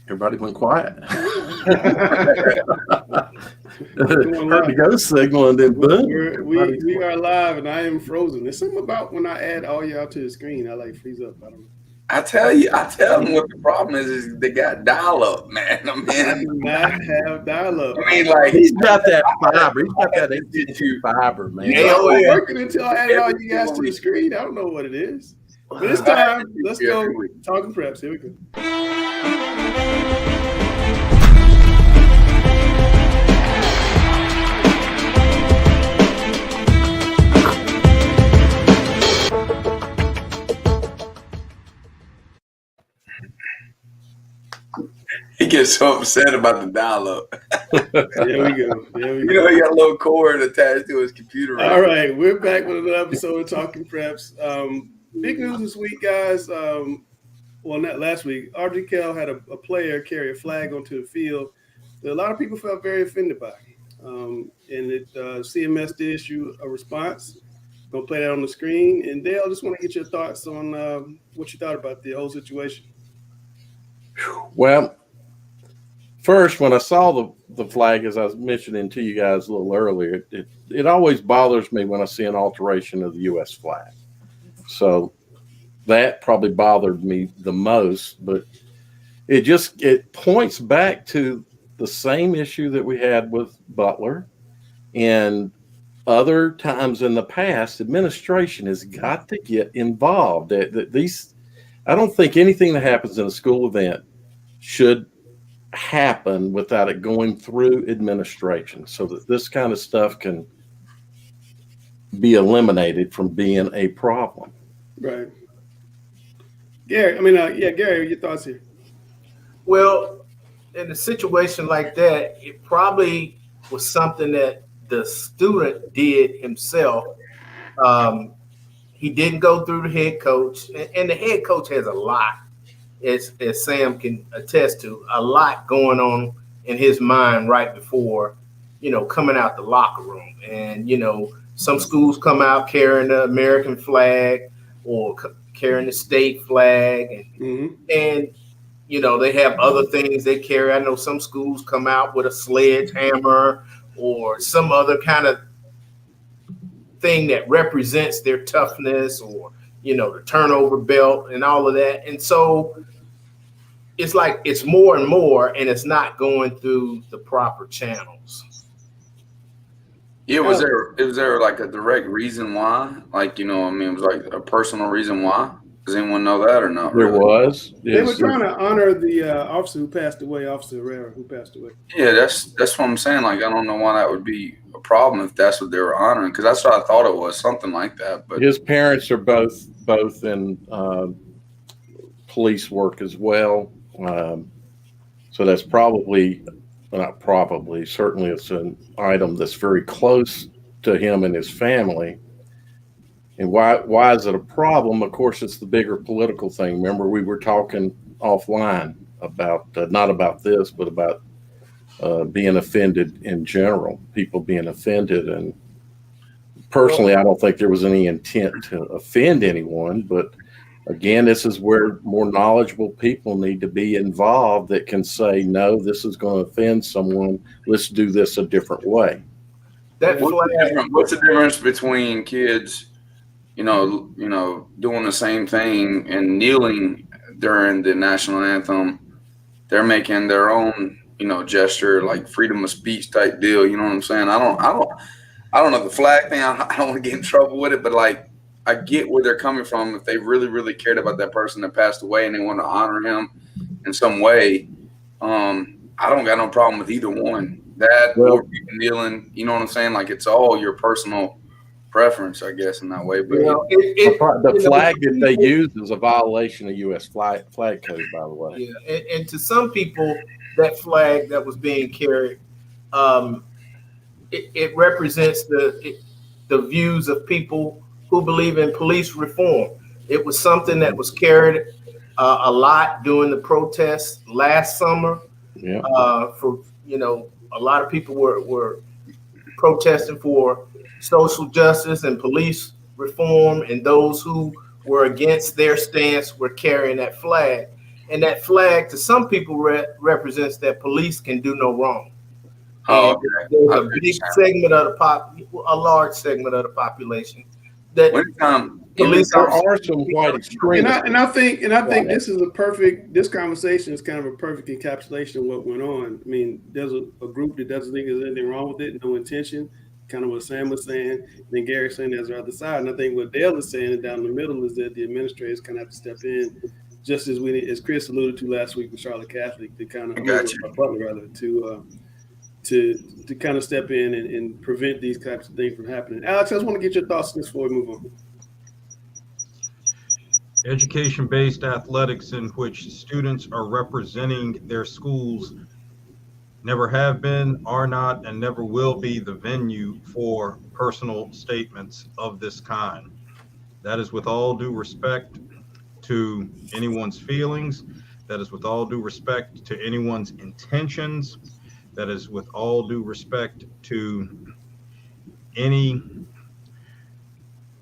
Everybody went quiet. Heard the ghost signal and then boom. We are live and I am frozen. There's something about when I add all y'all to the screen, I like freeze up. I don't know. I tell them what the problem is they got dial-up, man. I do not have dial-up. I mean, like he's got that fiber. He's got that AT&T fiber, man. It was working until I added all you guys to the screen. I don't know what it is. But it's time. Let's go. Talking Preps. Here we go. He gets so upset about the dial-up. There we go. You know, he got a little cord attached to his computer. All right, we're back with another episode of Talking Preps. Big news this week, guys. Well, not last week. Audrey Kell had a player carry a flag onto the field that a lot of people felt very offended by. And CMS did issue a response. Gonna play that on the screen. And Dale, just want to get your thoughts on what you thought about the whole situation. Well, first, when I saw the flag, as I was mentioning to you guys a little earlier, it always bothers me when I see an alteration of the U.S. flag. So that probably bothered me the most, but it points back to the same issue that we had with Butler and other times in the past. Administration has got to get involved. I don't think anything that happens in a school event should happen without it going through administration, so that this kind of stuff can be eliminated from being a problem. Right. Gary, Gary, your thoughts here? Well, in a situation like that, it probably was something that the student did himself. He didn't go through the head coach, and the head coach has a lot, as Sam can attest to, a lot going on in his mind right before, coming out the locker room. And, some schools come out carrying the American flag or carrying the state flag. And they have other things they carry. I know some schools come out with a sledgehammer or some other kind of thing that represents their toughness, or the turnover belt and all of that. And so it's like it's more and more, and it's not going through the proper channels. Yeah, was there like a direct reason why? Like, it was like a personal reason why? Does anyone know that or not? There was. They were trying to honor the officer who passed away, Officer Herrera, who passed away. Yeah, that's what I'm saying. Like, I don't know why that would be a problem if that's what they were honoring, because that's what I thought it was, something like that. But his parents are both in police work as well, so that's certainly it's an item that's very close to him and his family. And why is it a problem? Of course, it's the bigger political thing. Remember, we were talking offline about not about this, but about being offended in general, people being offended. And personally, I don't think there was any intent to offend anyone. But again, this is where more knowledgeable people need to be involved that can say, no, this is going to offend someone. Let's do this a different way. What's the difference between kids, doing the same thing and kneeling during the national anthem? They're making their own, gesture, like freedom of speech type deal. You know what I'm saying? I don't know the flag thing. I don't want to get in trouble with it, but like, I get where they're coming from. If they really, really cared about that person that passed away and they want to honor him in some way, I don't got no problem with either one. That or people kneeling, you know what I'm saying? Like, it's all your personal preference, I guess, in that way. But the flag that they use is a violation of U.S. flag code, by the way. Yeah, and to some people, that flag that was being carried, it represents the views of people who believe in police reform. It was something that was carried a lot during the protests last summer. Yeah. A lot of people were protesting for social justice and police reform, and those who were against their stance were carrying that flag. And that flag to some people represents that police can do no wrong. Oh, And okay. there's a big segment of a large segment of the population that police there are some white extremists. And I think this conversation is kind of a perfect encapsulation of what went on. I mean, there's a group that doesn't think there's anything wrong with it, no intention, kind of what Sam was saying, and then Gary saying there's the other side. And I think what Dale is saying down the middle is that the administrators kind of have to step in, just as Chris alluded to last week with Charlotte Catholic, to kind of to kind of step in and prevent these types of things from happening. Alex, I just want to get your thoughts on this before we move on. Education-based athletics in which students are representing their schools never have been, are not, and never will be the venue for personal statements of this kind. That is with all due respect to anyone's feelings. That is with all due respect to anyone's intentions. That is with all due respect to any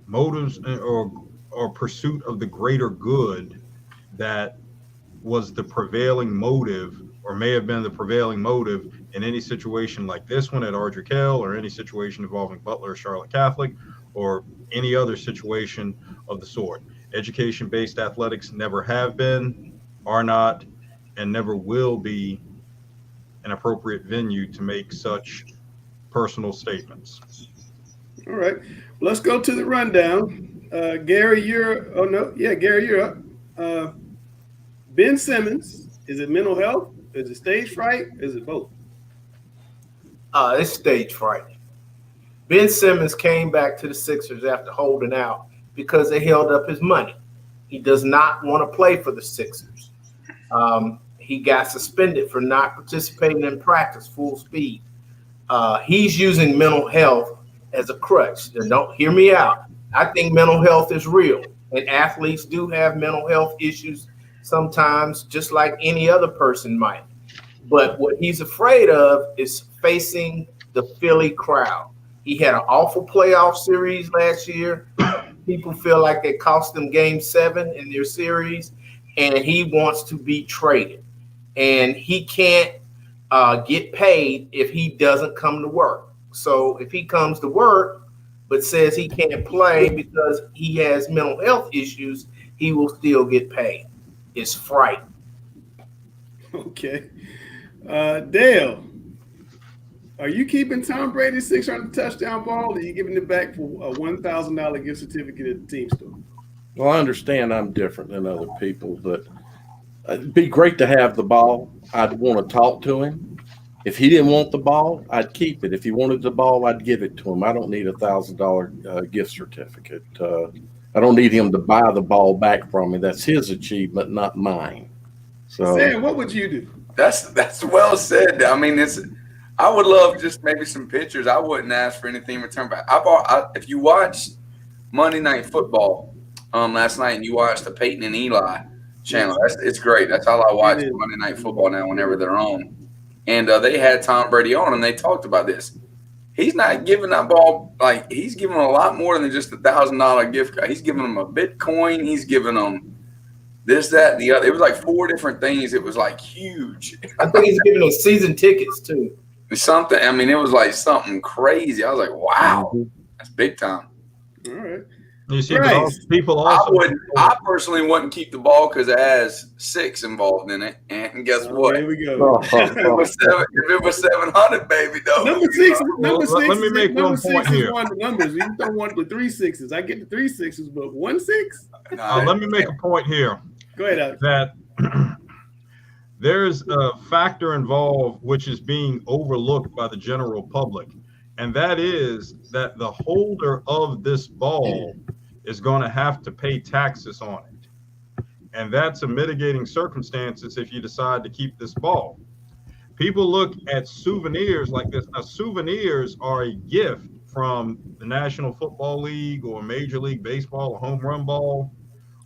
motives or pursuit of the greater good that was the prevailing motive, or may have been the prevailing motive in any situation like this one at Ardrey Kell, or any situation involving Butler or Charlotte Catholic, or any other situation of the sort. Education-based athletics never have been, are not, and never will be an appropriate venue to make such personal statements. All right, let's go to the rundown. Gary, you're up. Ben Simmons, is it mental health? Is it stage fright? Is it both? It's stage fright. Ben Simmons came back to the Sixers after holding out because they held up his money. He does not want to play for the Sixers. He got suspended for not participating in practice full speed. He's using mental health as a crutch. And don't hear me out. I think mental health is real, and athletes do have mental health issues sometimes, just like any other person might. But what he's afraid of is facing the Philly crowd. He had an awful playoff series last year. People feel like they cost them game 7 in their series, and he wants to be traded. And he can't get paid if he doesn't come to work. So if he comes to work but says he can't play because he has mental health issues, he will still get paid. It's fright. Okay. Dale, are you keeping Tom Brady's 600 touchdown ball, or are you giving it back for a $1,000 gift certificate at the team store? Well, I understand I'm different than other people, but it'd be great to have the ball. I'd want to talk to him. If he didn't want the ball, I'd keep it. If he wanted the ball, I'd give it to him. I don't need a $1,000 gift certificate. I don't need him to buy the ball back from me. That's his achievement, not mine. So, Sam, what would you do? That's well said. I mean, I would love just maybe some pictures. I wouldn't ask for anything in return. But if you watched Monday Night Football last night and you watched the Peyton and Eli channel, it's great. That's all I watch Monday Night Football now whenever they're on. And they had Tom Brady on, and they talked about this. He's not giving that ball – he's giving a lot more than just a $1,000 gift card. He's giving them a Bitcoin. He's giving them this, that, and the other. It was 4 different things. It was huge. I think he's giving them season tickets too. Something. I mean, it was something crazy. I was like, wow, that's big time. All right. You see, people also. I personally wouldn't keep the ball because it has 6 involved in it. And guess what? Here we go. If it was 700, baby, though. Number six. Let me make one point here. Is one of the numbers. You don't want the 3 6s. I get the 3 6s, but 1 6. Let me make a point here. Go ahead, Alex. That there's a factor involved which is being overlooked by the general public, and that is that the holder of this ball is going to have to pay taxes on it. And that's a mitigating circumstances if you decide to keep this ball. People look at souvenirs like this. Now, souvenirs are a gift from the National Football League or Major League Baseball, a home run ball,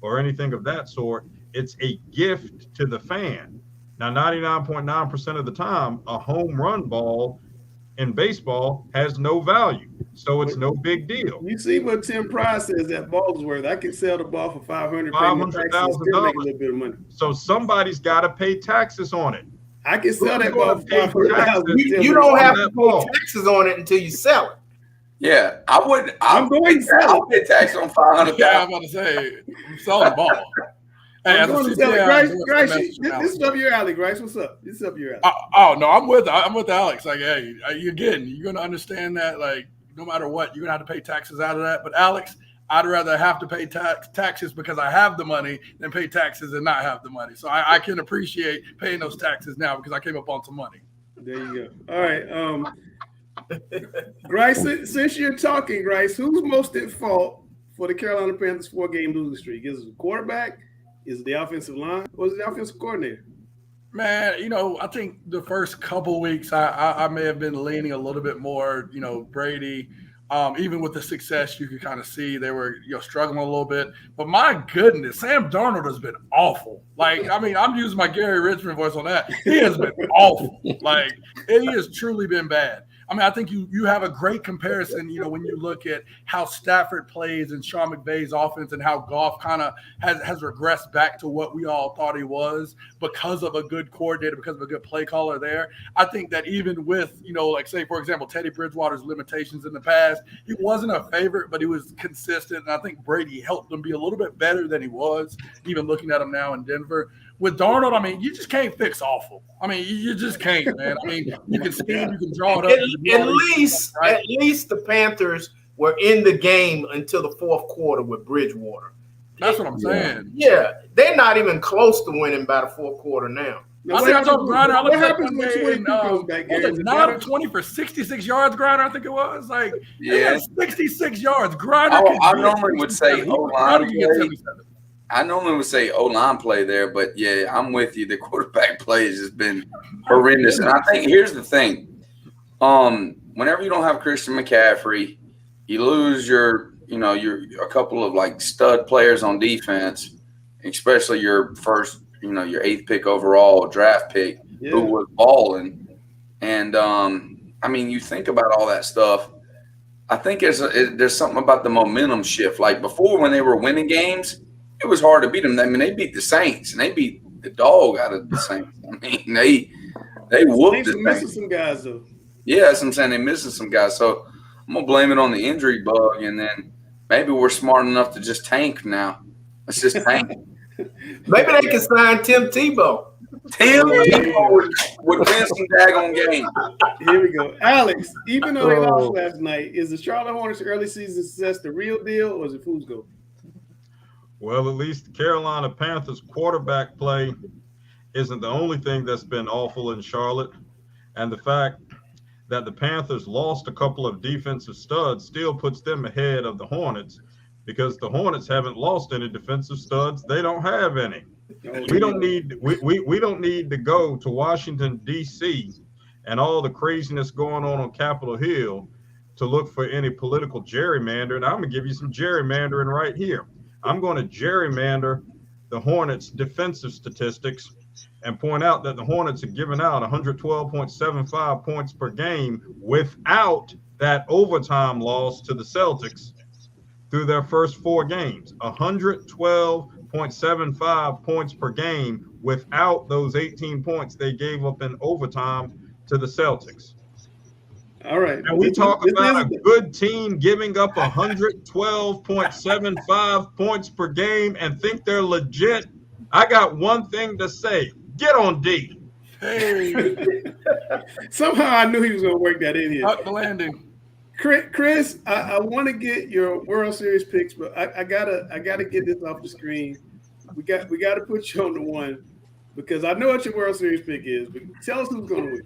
or anything of that sort. It's a gift to the fan. Now, 99.9% of the time, a home run ball in baseball has no value. So it's no big deal. You see what Tim Price says that ball is worth. I can sell the ball for $500,000, pay my taxes, and still make a little bit of money. So somebody's got to pay taxes on it. I can sell that ball for $500,000. You don't have to pay taxes on it until you sell it. Yeah, I'm going to sell it. I'll pay tax on $500,000. Yeah, I'm about to say, I'm selling the ball. Hey, I'm going to sell it. Grice, this is up your alley, Grice. What's up? This is up your alley. Oh no, I'm with Alex. Like, hey, you're going to understand that. Like, no matter what, you're going to have to pay taxes out of that. But Alex, I'd rather have to pay taxes because I have the money than pay taxes and not have the money. So I can appreciate paying those taxes now because I came up on some money. There you go. All right. Grice, since you're talking, Grice, who's most at fault for the Carolina Panthers 4-game losing streak? Is it the quarterback? Is it the offensive line? Or is it the offensive coordinator? Man, I think the first couple weeks I may have been leaning a little bit more, Brady. Even with the success, you could kind of see they were struggling a little bit. But my goodness, Sam Darnold has been awful. Like, I mean, I'm using my Gary Richmond voice on that. He has been awful. Like, he has truly been bad. I mean, I think you have a great comparison, when you look at how Stafford plays and Sean McVay's offense and how Goff kind of has regressed back to what we all thought he was because of a good coordinator, because of a good play caller there. I think that even with, like say, for example, Teddy Bridgewater's limitations in the past, he wasn't a favorite, but he was consistent. And I think Brady helped him be a little bit better than he was, even looking at him now in Denver. With Darnold, I mean, you just can't fix awful. I mean, you just can't, man. I mean, you can scheme, you can draw it up. At least the Panthers were in the game until the fourth quarter with Bridgewater. That's what I'm saying. Yeah, they're not even close to winning by the fourth quarter now. I think I told Griner. What happens when 22 goes back? Was it 9 of 20 for 66 yards, Griner? I think it was. Like, yeah, 66 yards. Griner. I normally would say O-line play. I normally would say O-line play there, but yeah, I'm with you. The quarterback play has just been horrendous. And I think here's the thing. Whenever you don't have Christian McCaffrey, you lose your a couple of like stud players on defense, especially your first, your 8th pick overall draft pick, who was balling. And I mean, you think about all that stuff. I think there's something about the momentum shift. Like before, when they were winning games, it was hard to beat them. I mean, they beat the Saints and they beat the dog out of the Saints. I mean, they whooped the missing some guys though. Yeah, that's what I'm saying. They're missing some guys. So I'm gonna blame it on the injury bug, and then maybe we're smart enough to just tank now. Let's just tank. Maybe they can sign Tim Tebow. Tim Tebow would win some daggone game. Here we go. Alex, even though they lost last night, is the Charlotte Hornets early season success the real deal or is it fool's gold? Well, at least the Carolina Panthers quarterback play isn't the only thing that's been awful in Charlotte. And the fact that the Panthers lost a couple of defensive studs still puts them ahead of the Hornets because the Hornets haven't lost any defensive studs. They don't have any. We don't need to go to Washington, D.C. and all the craziness going on Capitol Hill to look for any political gerrymandering. I'm going to give you some gerrymandering right here. I'm going to gerrymander the Hornets' defensive statistics and point out that the Hornets are giving out 112.75 points per game without that overtime loss to the Celtics through their first 4 games. 112.75 points per game without those 18 points they gave up in overtime to the Celtics. All right. And we talk about a good team giving up 112.75 points per game and think they're legit. I got one thing to say. Get on D. Hey. Somehow I knew he was going to work that in here. Up the landing. Chris, I want to get your World Series picks, but I gotta get this off the screen. We got to put you on the one because I know what your World Series pick is. But tell us who's going to win.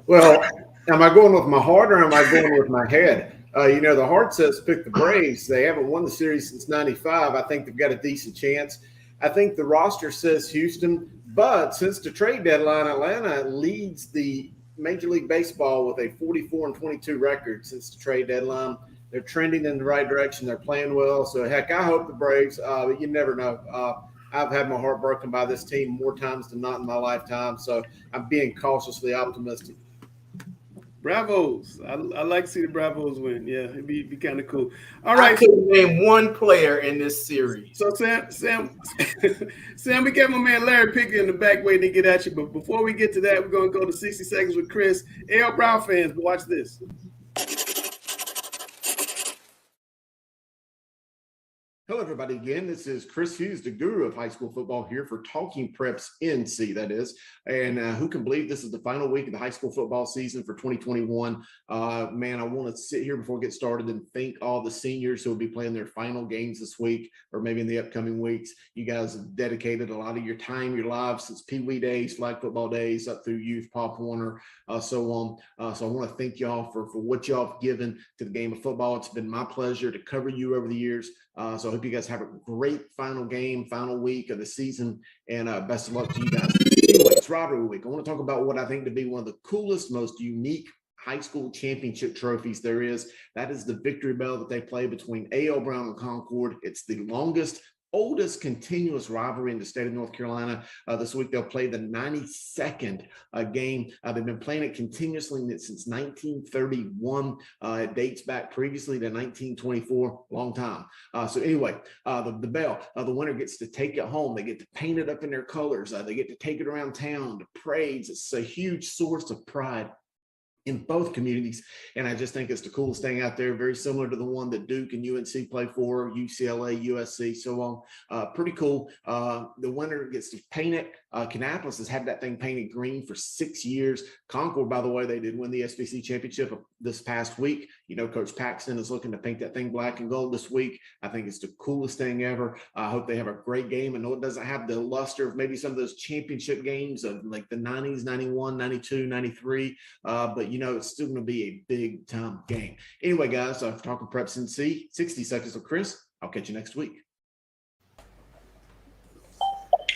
Well, am I going with my heart or am I going with my head? The heart says pick the Braves. They haven't won the series since '95. I think they've got a decent chance. I think the roster says Houston, but since the trade deadline, Atlanta leads the Major League Baseball with a 44-22 record since the trade deadline. They're trending in the right direction. They're playing well. So, heck, I hope the Braves, but you never know. I've had my heart broken by this team more times than not in my lifetime. So I'm being cautiously optimistic. Bravos. I like to see the Bravos win. Yeah, it'd be kind of cool. All I right. couldn't name one player in this series. So Sam, we got my man Larry Pickett in the back waiting to get at you. But before we get to that, we're going to go to 60 seconds with Chris. AL Brown fans, watch this. Hello, everybody. Again, this is Chris Hughes, the guru of high school football, here for Talking Preps NC, that is. And who can believe this is the final week of the high school football season for 2021? Man, I want to sit here before we get started and thank all the seniors who will be playing their final games this week or maybe in the upcoming weeks. You guys have dedicated a lot of your time, your lives since Pee Wee days, flag football days, up through youth, Pop Warner, so on. So I want to thank y'all for what y'all have given to the game of football. It's been my pleasure to cover you over the years. So I hope you guys have a great final game, final week of the season, and best of luck to you guys. Anyway, it's rivalry week. I want to talk about what I think to be one of the coolest, most unique high school championship trophies there is. That is the victory bell that they play between A.L. Brown and Concord. It's the oldest continuous rivalry in the state of North Carolina. This week they'll play the 92nd game. They've been playing it continuously since 1931. It dates back previously to 1924, long time. So anyway, the bell, the winner gets to take it home. They get to paint it up in their colors. They get to take it around town to parades. It's a huge source of pride in both communities, and I just think it's the coolest thing out there, very similar to the one that Duke and UNC play for, UCLA, USC, so on. Pretty cool. The winner gets to paint it. Kannapolis has had that thing painted green for 6 years. Concord, by the way, they did win the SBC championship this past week. You know, Coach Paxton is looking to paint that thing black and gold this week. I think it's the coolest thing ever. I hope they have a great game. I know it doesn't have the luster of maybe some of those championship games of like the 90s, 91, 92, 93, but you know, it's still going to be a big time game. Anyway, guys, for Talking Preps NC, 60 seconds with Chris. I'll catch you next week.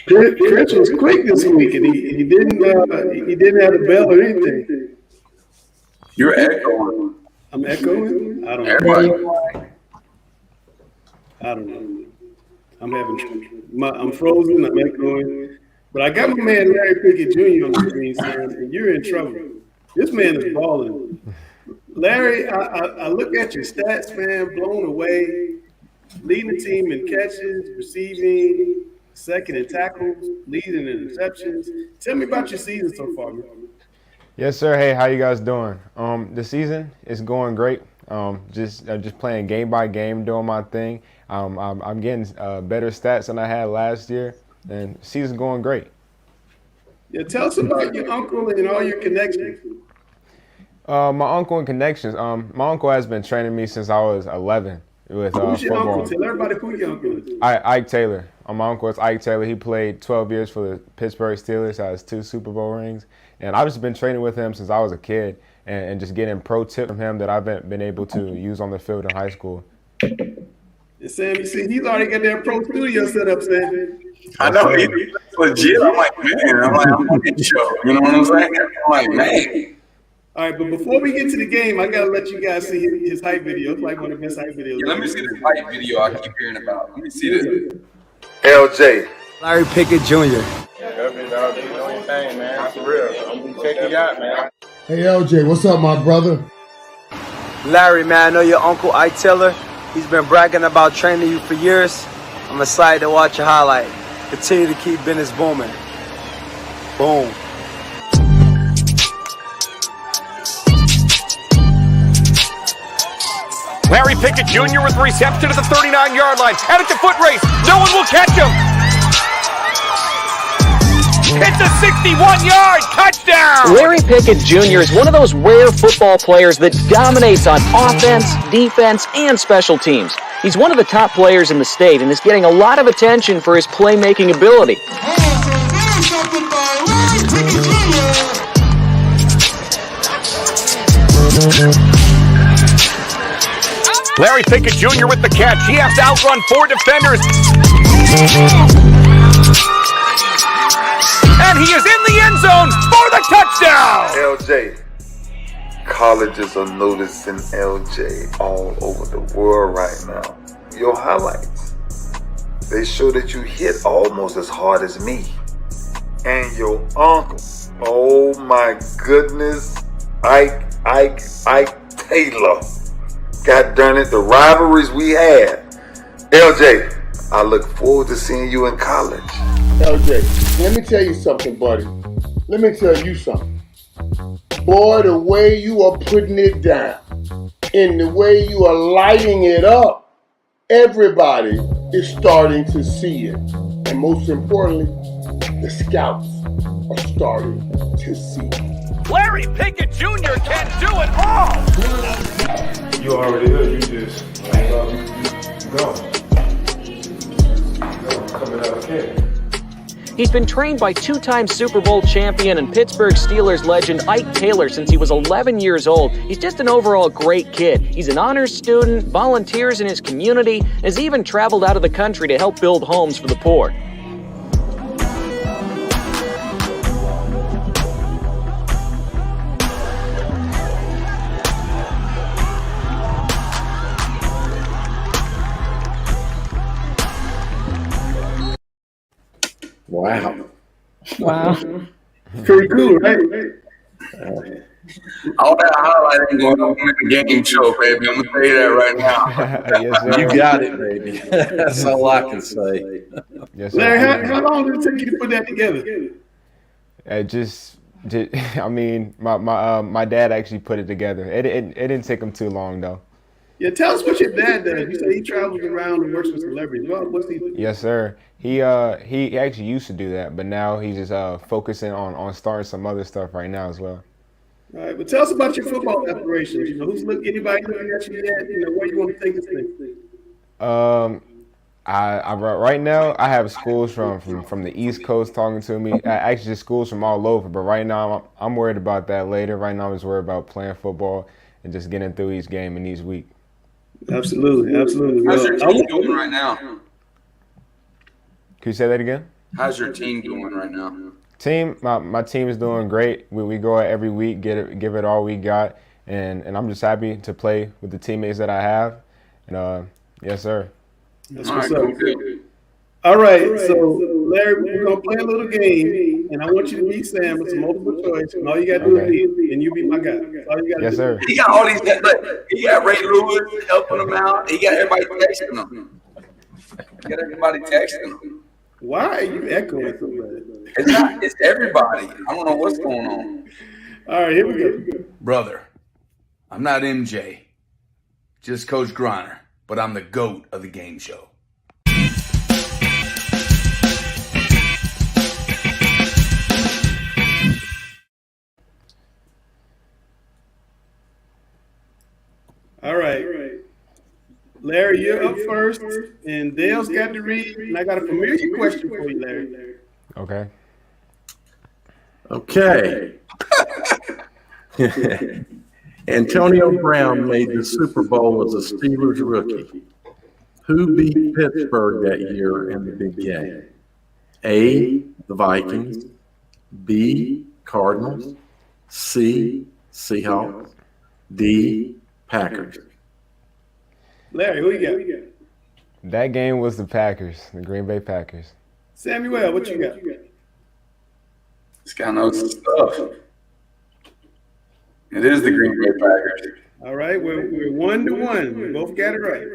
Chris was quick this week, and he didn't have a bell or anything. You're echoing. I'm echoing. I don't know. I'm frozen. I'm echoing. But I got my man Larry Pickett Jr. on the screen, Sam, and you're in trouble. This man is balling. Larry, I look at your stats, man, blown away. Leading the team in catches, receiving, second in tackles, leading in interceptions. Tell me about your season so far, man. Yes, sir. Hey, how you guys doing? The season is going great. Just playing game by game, doing my thing. I'm getting better stats than I had last year, and season's going great. Yeah, tell us about your uncle and all your connections. My uncle and connections. My uncle has been training me since I was 11 with Who's your football. uncle? Tell everybody who your uncle is. Ike Taylor. My uncle is Ike Taylor. He played 12 years for the Pittsburgh Steelers, has 2 Super Bowl rings. And I've just been training with him since I was a kid and just getting pro tips from him that I've been able to use on the field in high school. And Sam, you see, he's already got that pro studio set up, Sam. I know, he's legit. I'm like, man, I'm on this show. You know what I'm saying? I'm like, man. All right, but before we get to the game, I gotta let you guys see his hype video. It's like one of the best hype videos. Yeah, let me see this hype video I keep hearing about. Let me see this. LJ. Larry Pickett Jr. Yeah, doing your thing, man. For real. I'm gonna check you out, man. Hey, LJ, what's up, my brother? Larry, man, I know your uncle Ike Taylor. He's been bragging about training you for years. I'm excited to watch your highlight. Continue to keep business booming. Boom. Larry Pickett Jr. with the reception at the 39-yard line. Out at the foot race. No one will catch him. It's a 61-yard touchdown. Larry Pickett Jr. is one of those rare football players that dominates on offense, defense, and special teams. He's one of the top players in the state and is getting a lot of attention for his playmaking ability. Larry Pickett Jr. with the catch. He has to outrun 4 defenders. And he is in the end zone for the touchdown. LJ. Colleges are noticing LJ all over the world right now. Your highlights, they show that you hit almost as hard as me. And your uncle, oh my goodness, Ike Ike Taylor. God darn it, the rivalries we had. LJ, I look forward to seeing you in college. LJ, let me tell you something, buddy. Let me tell you something. Boy, the way you are putting it down and the way you are lighting it up, everybody is starting to see it. And most importantly, the scouts are starting to see it. Larry Pickett Jr. can do it all. You already heard. You just go. Coming out of camp. He's been trained by two-time Super Bowl champion and Pittsburgh Steelers legend Ike Taylor since he was 11 years old. He's just an overall great kid. He's an honors student, volunteers in his community, and has even traveled out of the country to help build homes for the poor. Wow. Pretty cool, right? All that highlight ain't going on in the game show, baby. I'm gonna tell you that right now. Yes, sir. You got it, baby. That's all I can say. Yes, sir. Larry, how long did it take you to put that together? I mean, my dad actually put it together. It didn't take him too long though. Yeah, tell us what your dad does. You say he travels around and works with celebrities. Well, what's he do? Yes, sir. He actually used to do that, but now he's just focusing on starting some other stuff right now as well. All right, but tell us about your football aspirations. You know, anybody looking at you yet? You know, where you want to take this thing? I right now I have schools from the East Coast talking to me. Actually, just schools from all over. But right now I'm worried about that later. Right now I'm just worried about playing football and just getting through each game and each week. Absolutely. How's your team doing right now? Can you say that again? How's your team doing right now? My team is doing great. We go out every week, give it all we got, and I'm just happy to play with the teammates that I have. And yes, sir. That's what's up. All right, so Larry, we're gonna play a little game, and I want you to beat Sam with some multiple choice. And all you gotta do is beat, and you be my guy. That's all you gotta do. Sir. He got all these. Look, he got Ray Lewis helping him out. He got everybody texting him. Why are you echoing so bad? It's everybody. I don't know what's going on. All right, here we go. Brother, I'm not MJ, just Coach Griner, but I'm the GOAT of the game show. All right. Larry, you're up first, and Dale's got to read, and I got a familiar question for you, Larry. Okay. Antonio Brown made the Super Bowl as a Steelers rookie. Who beat Pittsburgh that year in the big game? A, the Vikings. B, Cardinals. C, Seahawks. D, Packers. Larry, who you got? That game was the Packers, the Green Bay Packers. Samuel, what you got? This guy knows his stuff. It is the Green Bay Packers. All right, we're 1-1. We both got it right.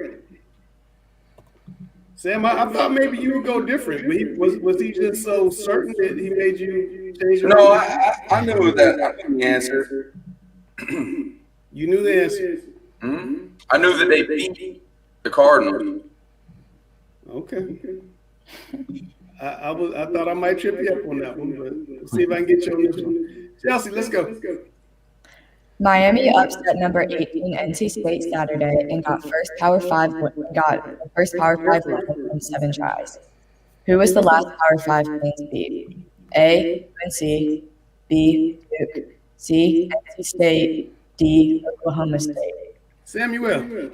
Sam, I thought maybe you would go different. Was he just so certain that he made you change your mind? No, I knew that. I knew the answer. You knew the answer. Mm-hmm. I knew that they beat the Cardinals. Okay. I thought I might trip you up on that one, but let's see if I can get you on this one. Chelsea, let's go. Miami upset number 18 NC State Saturday and got the first Power 5 win in 7 tries. Who was the last Power 5 Plains beat? A, UNC, B, Duke, C, NC State, D, Oklahoma State. Samuel.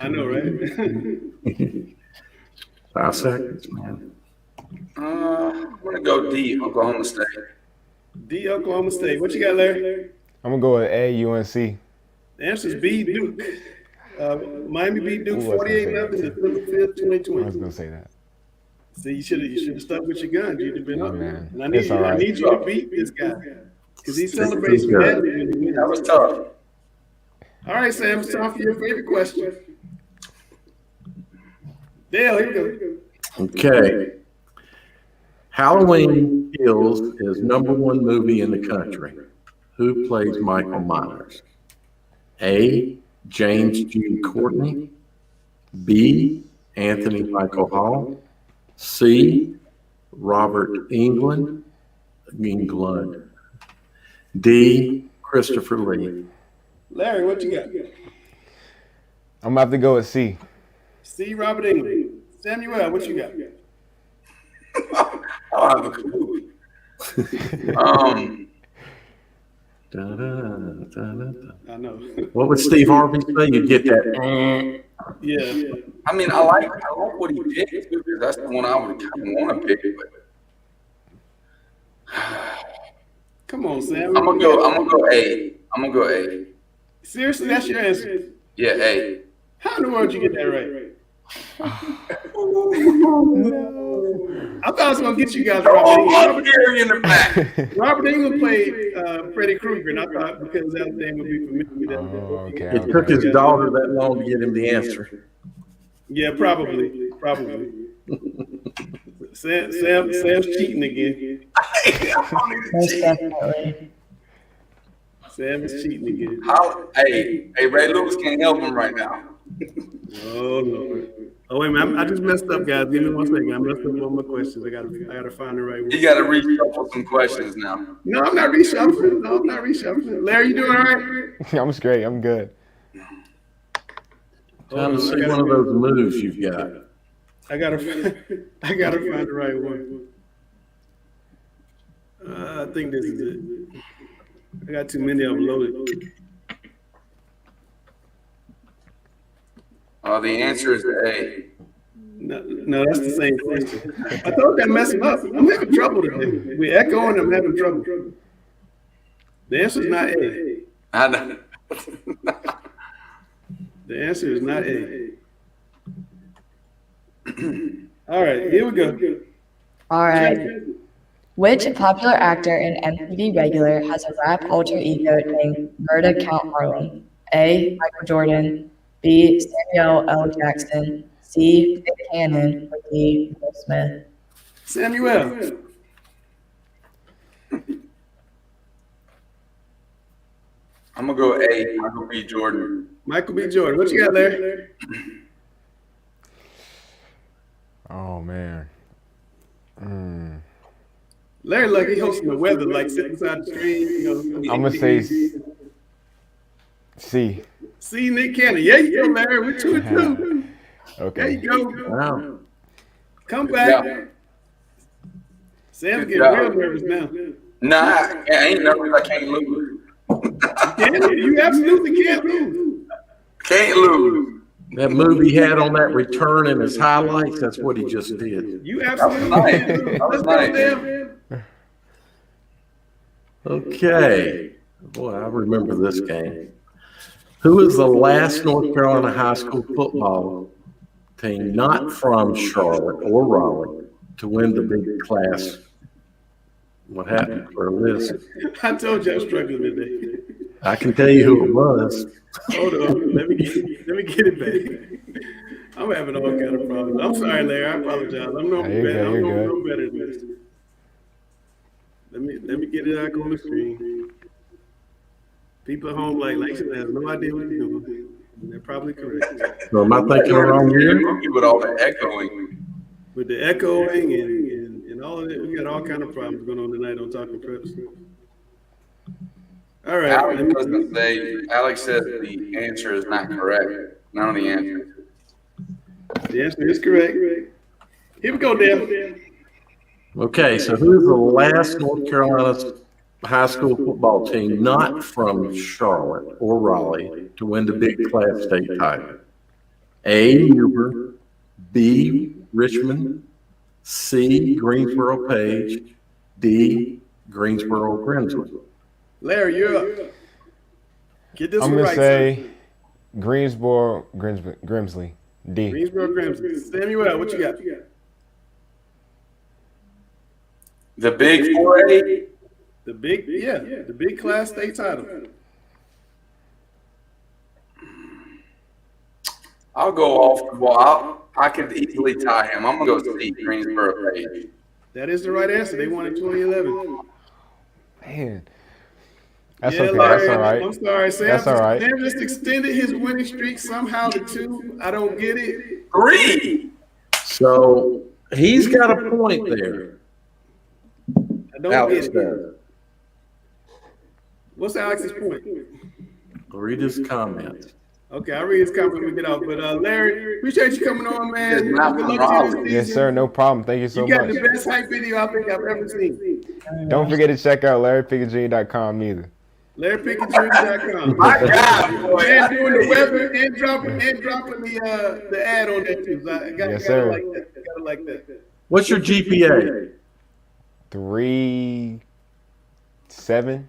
I know, right? 5 seconds, man. I'm going to go D, Oklahoma State. D, Oklahoma State. What you got, Larry? I'm going to go with A, UNC. The answer is B, Duke. Miami beat Duke 48-0 December 5th, 2020. I was going to say that. See, you should have stuck with your guns. You'd have been up. Man, And I need it's you. all I right. need you to beat this guy because he celebrates Good. badly when he wins. That was tough. All right, Sam. It's time for your favorite question. Dale, here we go. Okay. Halloween Kills is #1 movie in the country. Who plays Michael Myers? A. James Jude Courtney. B. Anthony Michael Hall. C. Robert England. D. Christopher Lee. Larry, what you got? I'm about to go with C. C. Robert England. Samuel, what you got? I don't have a clue. I know. What would Steve Harvey say? You get that. Yeah. I mean, I like what he did because that's the one I would kind of want to pick. But Come on, Sam. I'm gonna go A. I'm gonna go A. Seriously, that's your answer? Yeah, A. How in the world did you get that right? I thought I was gonna get you guys Robert England. Robert England played Freddy Krueger, and I thought because that name would be familiar. It took his daughter that long to get him the answer. Yeah, probably. Sam's cheating again. Most definitely. Sam is cheating again. Hey, Ray Lewis can't help him right now. Oh Lord. Oh wait a minute, I just messed up, guys. Give me 1 second. I messed up all my questions. I gotta find the right one. You gotta reshuffle some questions now. No, I'm not reshuffling. Larry, you doing all right? I'm straight. I'm good. Time to see one of those moves you've got. I gotta find the right one. I think this is it. I got too many of them loaded. The answer is A. No, that's the same question. I thought that messed up. I'm having trouble today. We're echoing. I'm having trouble. The answer is not A. I know. The answer is not A. All right, here we go. All right. Which popular actor and MTV regular has a rap alter ego named Murda Count Harlem? A. Michael Jordan. B. Samuel L. Jackson. C. Nick Cannon. Or D. Will Smith. Samuel. I'm gonna go A. Michael B. Jordan. Michael B. Jordan. What you got there? Oh man. Larry, like he hosting the weather, like sitting beside the screen. You know, I'm gonna say C. C. Nick Cannon. Yeah, you go, Larry. We're 2-2. Okay. There you go. Wow. Come back. Yeah. Sam's getting real nervous now. Nah, I ain't nervous. I can't lose. You absolutely can't lose. Can't lose. That move he had on that return in his highlights, that's what he just did. You absolutely can't lose. Let's go, Sam. Okay. Boy, I remember this game. Who is the last North Carolina high school football team not from Charlotte or Raleigh to win the big class? What happened for a list? I told you I was struggling today. I can tell you who it was. Hold on. Let me get it back. I'm having all kind of problems. I'm sorry, Larry. I apologize. I'm no better than this. Let me get it back on the screen. People at home like Langston has no idea what he's doing. They're probably correct. So am I thinking around here? With all the echoing. With the echoing and all of it, we got all kind of problems going on tonight on Talking Preps. All right. Alex says the answer is not correct. None of the answers. The answer is correct. Here we go, Dale. Okay, so who's the last North Carolina high school football team not from Charlotte or Raleigh to win the Big Class state title? A. Huber, B. Richmond, C. Greensboro Page, D. Greensboro Grimsley. Larry, you're up. Get this I'm one gonna right. say Greensboro Grimsley. D. Greensboro Grimsley. Samuel, what you got? The big 4A? The big Class state title. I'll go off. Well, I could easily tie him. I'm going to go Steve Greensboro Page. That is the right answer. They won in 2011. Man. That's yeah, okay. Larry, That's all right. I'm sorry, Sam. That's all right. Sam just extended his winning streak somehow to 2. I don't get it. 3. So he's got a point there. I don't Alex get does. it. What's Alex's point? Read his comments. Okay, I'll read his comment when we get off. But Larry, appreciate you coming on, man. Good luck to you this Yes, season. sir. No problem. Thank you so You got much. the best hype video I think I've ever seen. Don't forget to check out LarryPickett.com neither. LarryPickett.com. My God, boy. And doing the weather and dropping the ad on that too. Yes, sir. Gotta like that. What's your GPA? 3.7.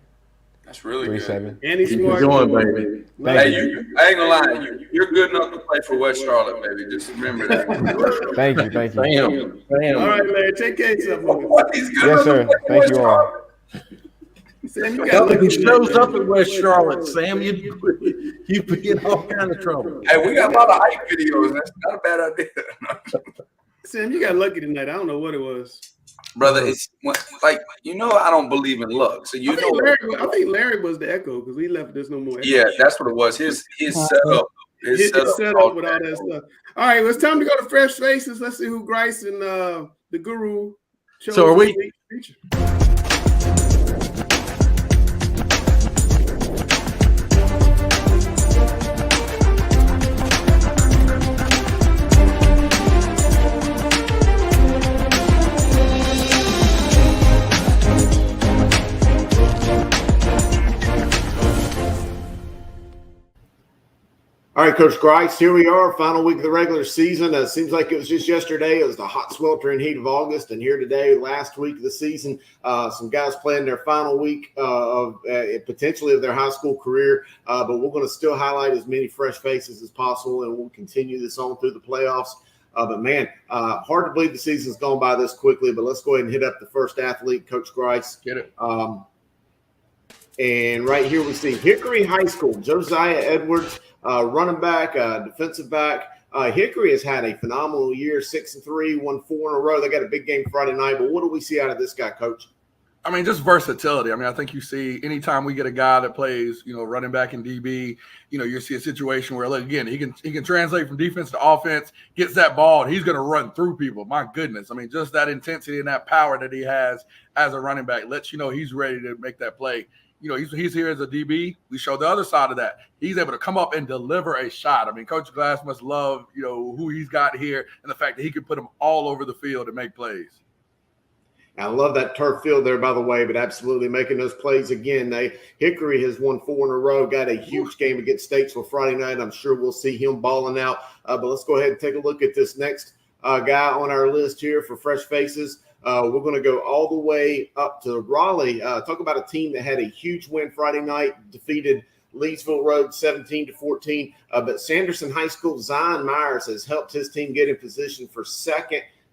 That's really 3.7. good. And he's Keep smart. it going, baby. Hey, I ain't gonna lie. You're good enough to play for West Charlotte, baby. Just remember that. Thank you. Thank you. Bam. All right, Larry, take care of yourself. He's good Yes, enough sir. to play for Thank West you all. Charlotte. Sam, you got Well, if he lucky shows tonight, up at West Charlotte, Sam, you be in all kind of trouble. Hey, we got a lot of hype videos. That's not a bad idea. Sam, you got lucky tonight. I don't know what it was. Brother, it's like, I don't believe in luck. So I think Larry was the echo because he left. There's no more echo. Yeah, that's what it was. His setup. His setup with all that stuff. All right, well, it's time to go to Fresh Faces. Let's see who Grice and the Guru chose. So are we- this week. All right, Coach Grice, here we are, final week of the regular season. It seems like it was just yesterday. It was the hot, sweltering heat of August, and here today, last week of the season, some guys playing their final week of potentially of their high school career, but we're going to still highlight as many fresh faces as possible, and we'll continue this on through the playoffs. But, man, hard to believe the season's gone by this quickly, but let's go ahead and hit up the first athlete, Coach Grice. Get it. And right here we see Hickory High School, Josiah Edwards, running back, defensive back. Hickory has had a phenomenal year, 6-3, won 4 in a row. They got a big game Friday night, but what do we see out of this guy, Coach? I mean, just versatility. I mean, I think you see anytime we get a guy that plays, running back in DB, you see a situation where, again, he can translate from defense to offense, gets that ball, and he's going to run through people. My goodness. I mean, just that intensity and that power that he has as a running back lets you know he's ready to make that play. He's here as a DB. We show the other side of that. He's able to come up and deliver a shot. I mean, Coach Glass must love, who he's got here and the fact that he can put them all over the field and make plays. I love that turf field there, by the way, but absolutely making those plays again. Hickory has won 4 in a row, got a huge game against Statesville Friday night. I'm sure we'll see him balling out. But let's go ahead and take a look at this next guy on our list here for Fresh Faces. We're going to go all the way up to Raleigh. Talk about a team that had a huge win Friday night, defeated Leesville Road 17-14. But Sanderson High School, Zion Myers has helped his team get in position for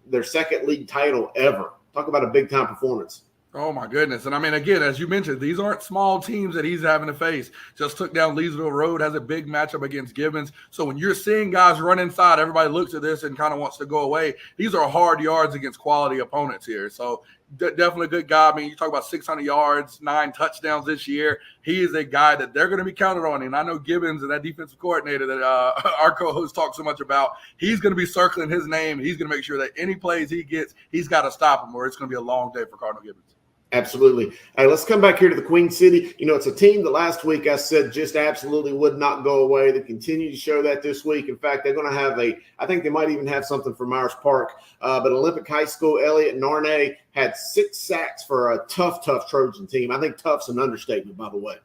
their second league title ever. Talk about a big-time performance. Oh, my goodness. And, I mean, again, as you mentioned, these aren't small teams that he's having to face. Just took down Leesville Road, has a big matchup against Gibbons. So when you're seeing guys run inside, everybody looks at this and kind of wants to go away. These are hard yards against quality opponents here. So definitely a good guy. I mean, you talk about 600 yards, 9 touchdowns this year. He is a guy that they're going to be counted on. And I know Gibbons and that defensive coordinator that our co-host talks so much about, he's going to be circling his name. He's going to make sure that any plays he gets, he's got to stop him or it's going to be a long day for Cardinal Gibbons. Absolutely. All right, let's come back here to the Queen City. It's a team that last week I said just absolutely would not go away. They continue to show that this week. In fact, they're going to have I think they might even have something for Myers Park. But Olympic High School, Elliott Narnay had 6 sacks for a tough Trojan team. I think tough's an understatement, by the way.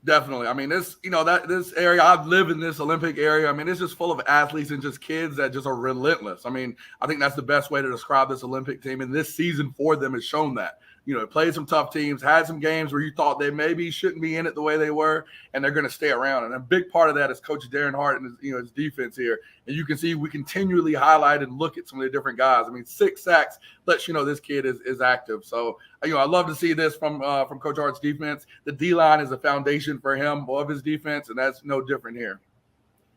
Definitely. I mean, this area, I live in this Olympic area. I mean, it's just full of athletes and just kids that just are relentless. I mean, I think that's the best way to describe this Olympic team. And this season for them has shown that. played some tough teams, had some games where you thought they maybe shouldn't be in it the way they were, and they're going to stay around. And a big part of that is Coach Darren Hart and his defense here. And you can see we continually highlight and look at some of the different guys. I mean, 6 sacks lets you know this kid is active. So, I love to see this from Coach Hart's defense. The D-line is a foundation for him of his defense, and that's no different here.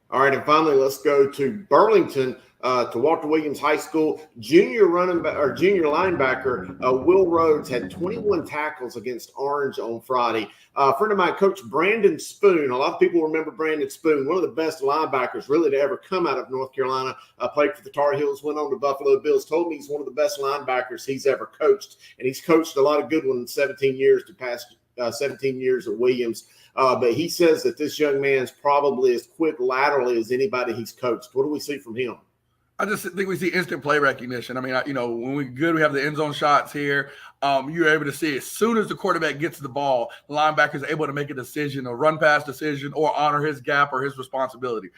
All right, and finally, let's go to Burlington, to Walter Williams High School. Junior linebacker Will Rhodes had 21 tackles against Orange on Friday. A friend of mine, Coach Brandon Spoon. A lot of people remember Brandon Spoon, one of the best linebackers really to ever come out of North Carolina. Played for the Tar Heels, went on to Buffalo Bills. Told me he's one of the best linebackers he's ever coached, and he's coached a lot of good ones in 17 years to past 17 years at Williams. But he says that this young man's probably as quick laterally as anybody he's coached. What do we see from him? I just think we see instant play recognition. I mean, when we have the end zone shots here, you're able to see as soon as the quarterback gets the ball, the linebacker is able to make a decision, a run pass decision, or honor his gap or his responsibility.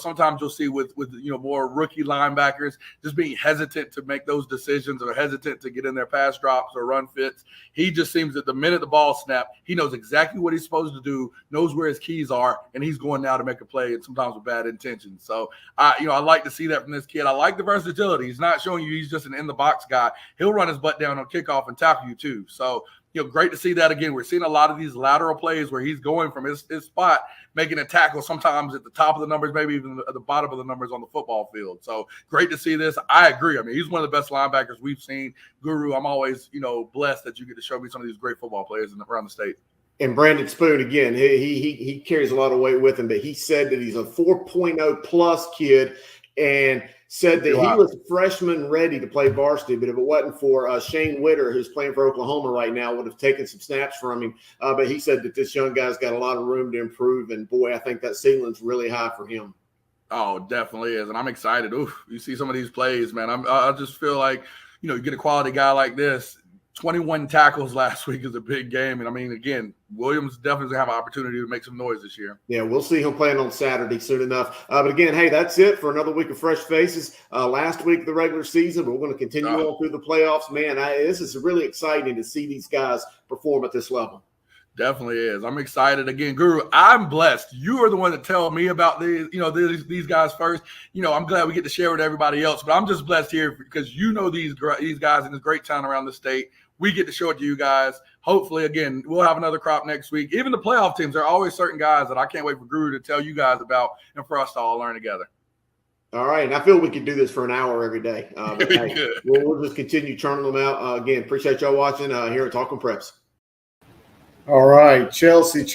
Sometimes you'll see with more rookie linebackers just being hesitant to make those decisions or hesitant to get in their pass drops or run fits. He just seems that the minute the ball snapped, he knows exactly what he's supposed to do, knows where his keys are, and he's going now to make a play, and sometimes with bad intentions. So, I like to see that from this kid. I like the versatility. He's not showing you he's just an in-the-box guy. He'll run his butt down on kickoff and tackle you too. So, great to see that again. We're seeing a lot of these lateral plays where he's going from his spot, making a tackle sometimes at the top of the numbers, maybe even at the bottom of the numbers on the football field. So great to see this. I agree. I mean, he's one of the best linebackers we've seen. Guru, I'm always, blessed that you get to show me some of these great football players around the state. And Brandon Spoon, again, he carries a lot of weight with him, but he said that he's a 4.0 plus kid and said that he was a freshman ready to play varsity, but if it wasn't for Shane Witter, who's playing for Oklahoma right now, would have taken some snaps from him. But he said that this young guy's got a lot of room to improve, and boy, I think that ceiling's really high for him. Oh, definitely is, and I'm excited. Oof, you see some of these plays, man. I just feel like, you get a quality guy like this. 21 tackles last week is a big game. And I mean, again, Williams definitely have an opportunity to make some noise this year. Yeah, we'll see him playing on Saturday soon enough. But again, hey, that's it for another week of Fresh Faces. Last week of the regular season, but we're going to continue on through the playoffs. Man, this is really exciting to see these guys perform at this level. Definitely is. I'm excited. Again, Guru, I'm blessed. You are the one that tell me about these guys first. I'm glad we get to share with everybody else, but I'm just blessed here because these guys in this great town around the state. We get to show it to you guys. Hopefully, again, we'll have another crop next week. Even the playoff teams, there are always certain guys that I can't wait for Guru to tell you guys about and for us to all learn together. All right, and I feel we could do this for an hour every day. But hey, we'll just continue churning them out. Again, appreciate y'all watching here at Talking Preps. All right, Chelsea.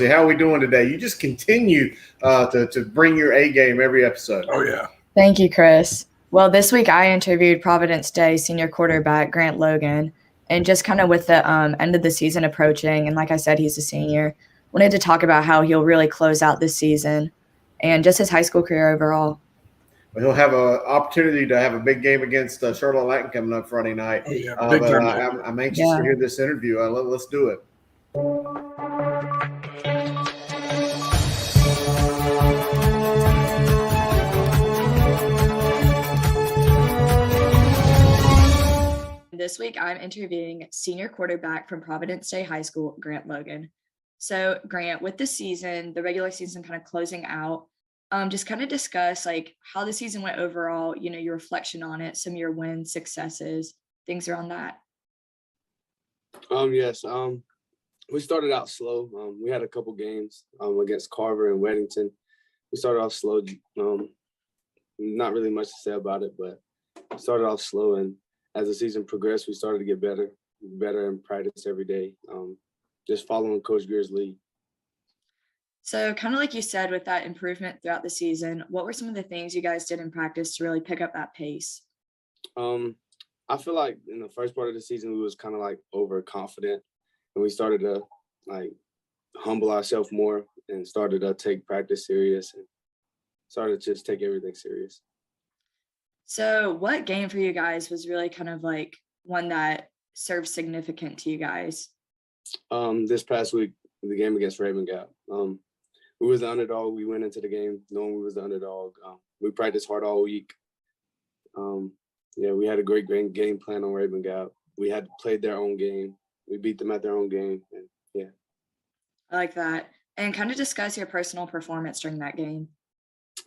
How are we doing today? You just continue to bring your A game every episode. Oh, yeah. Thank you, Chris. Well, this week I interviewed Providence Day senior quarterback Grant Logan. And just kind of with the end of the season approaching, and like I said, he's a senior, wanted to talk about how he'll really close out this season and just his high school career overall. Well, he'll have an opportunity to have a big game against Charlotte-Mecklenburg coming up Friday night. Oh, yeah, I'm anxious to hear this interview. Let's do it. This week, I'm interviewing senior quarterback from Providence Day High School, Grant Logan. So, Grant, with the season, the regular season kind of closing out, just kind of discuss how the season went overall, your reflection on it, some of your wins, successes, things around that. Yes. We started out slow. We had a couple games against Carver and Weddington. We started off slow. Not really much to say about it, but we started off slow, and as the season progressed, we started to get better in practice every day, just following Coach Greer's lead. So kind of like you said, with that improvement throughout the season, what were some of the things you guys did in practice to really pick up that pace? I feel like in the first part of the season, we was kind of overconfident, and we started to humble ourselves more and started to take practice serious and started to just take everything serious. So what game for you guys was really kind of one that served significant to you guys? This past week, the game against Raven Gap. We was the underdog. We went into the game knowing we was the underdog. We practiced hard all week. We had a great game plan on Raven Gap. we had played their own game. We beat them at their own game, and yeah. I like that. And kind of discuss your personal performance during that game.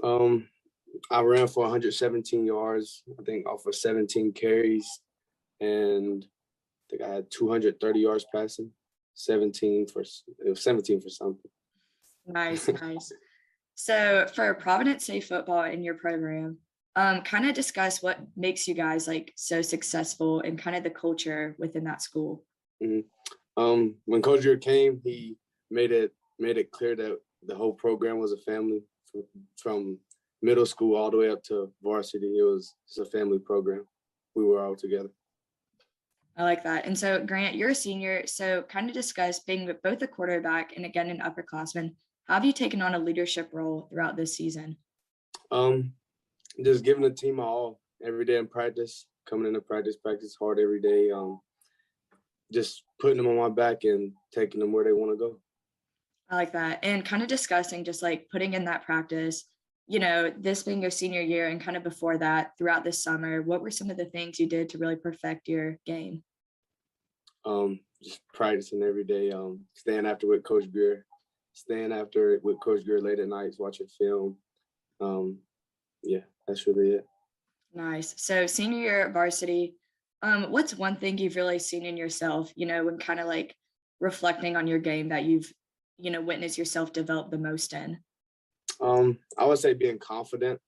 I ran for 117 yards, I think, off of 17 carries, and I think I had 230 yards passing. 17 for something. Nice. So for Providence State football in your program, kind of discuss what makes you guys like so successful and kind of the culture within that school. Mm-hmm. When Coach Greer came, he made it clear that the whole program was a family from middle school all the way up to varsity. It was just a family program. We were all together. I like that. And so, Grant, you're a senior, so kind of discuss being both a quarterback and again an upperclassman. How have you taken on a leadership role throughout this season? Just giving the team my all every day in practice, coming into practice hard every day. Just putting them on my back and taking them where they want to go. I like that. And kind of discussing just like putting in that practice, this being your senior year and kind of before that throughout this summer, what were some of the things you did to really perfect your game? Just practicing every day, staying after with Coach Greer, late at nights, watching film. Yeah, that's really it. Nice. So senior year at varsity, what's one thing you've really seen in yourself, when kind of like reflecting on your game that you've, witnessed yourself develop the most in? I would say being confident.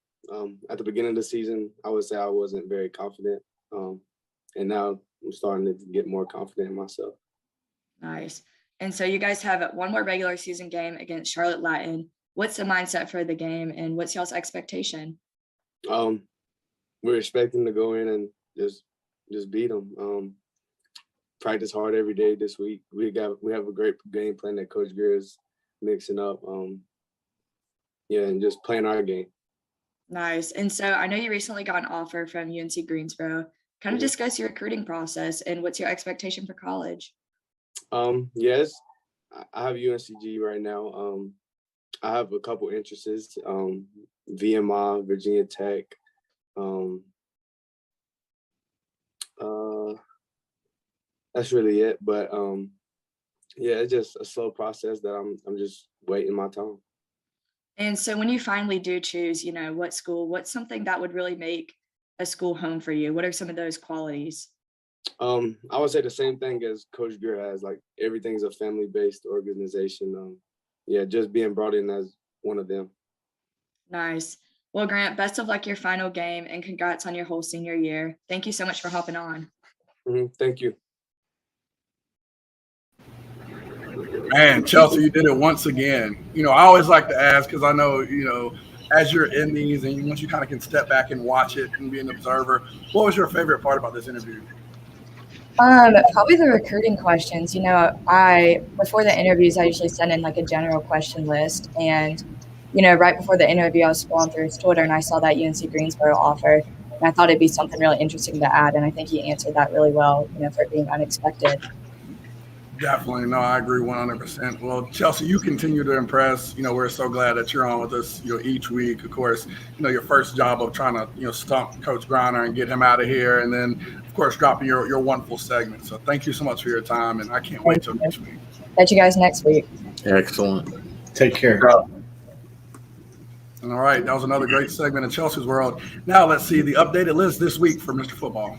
At the beginning of the season, I would say I wasn't very confident. And now I'm starting to get more confident in myself. Nice. And so you guys have one more regular season game against Charlotte-Mecklenburg. What's the mindset for the game and what's y'all's expectation? We're expecting to go in and just beat them. Practice hard every day this week. We have a great game plan that Coach Greer is mixing up. And just playing our game. Nice. And so I know you recently got an offer from UNC Greensboro. Kind of discuss your recruiting process and what's your expectation for college? Yes, I have UNCG right now. I have a couple interests, VMI, Virginia Tech. That's really it. But it's just a slow process that I'm just waiting my time. And so when you finally do choose, what school, what's something that would really make a school home for you? What are some of those qualities? I would say the same thing as Coach Greer has, like everything's a family-based organization. Just being brought in as one of them. Nice. Well, Grant, best of luck your final game and congrats on your whole senior year. Thank you so much for hopping on. Thank you. Man, Chelsea, you did it once again. I always like to ask because I know, as you're in these and once you kind of can step back and watch it and be an observer, what was your favorite part about this interview? Probably the recruiting questions. Before the interviews, I usually send in like a general question list. And, right before the interview, I was scrolling through his Twitter and I saw that UNC Greensboro offer. And I thought it'd be something really interesting to add. And I think he answered that really well, for it being unexpected. Definitely. No, I agree 100%. Well, Chelsea, you continue to impress. We're so glad that you're on with us, each week. Of course, your first job of trying to, stump Coach Griner and get him out of here. And then, of course, dropping your wonderful segment. So thank you so much for your time. And I can't wait till next week. Catch you guys next week. Excellent. Take care. All right. That was another great segment of Chelsea's World. Now let's see the updated list this week for Mr. Football.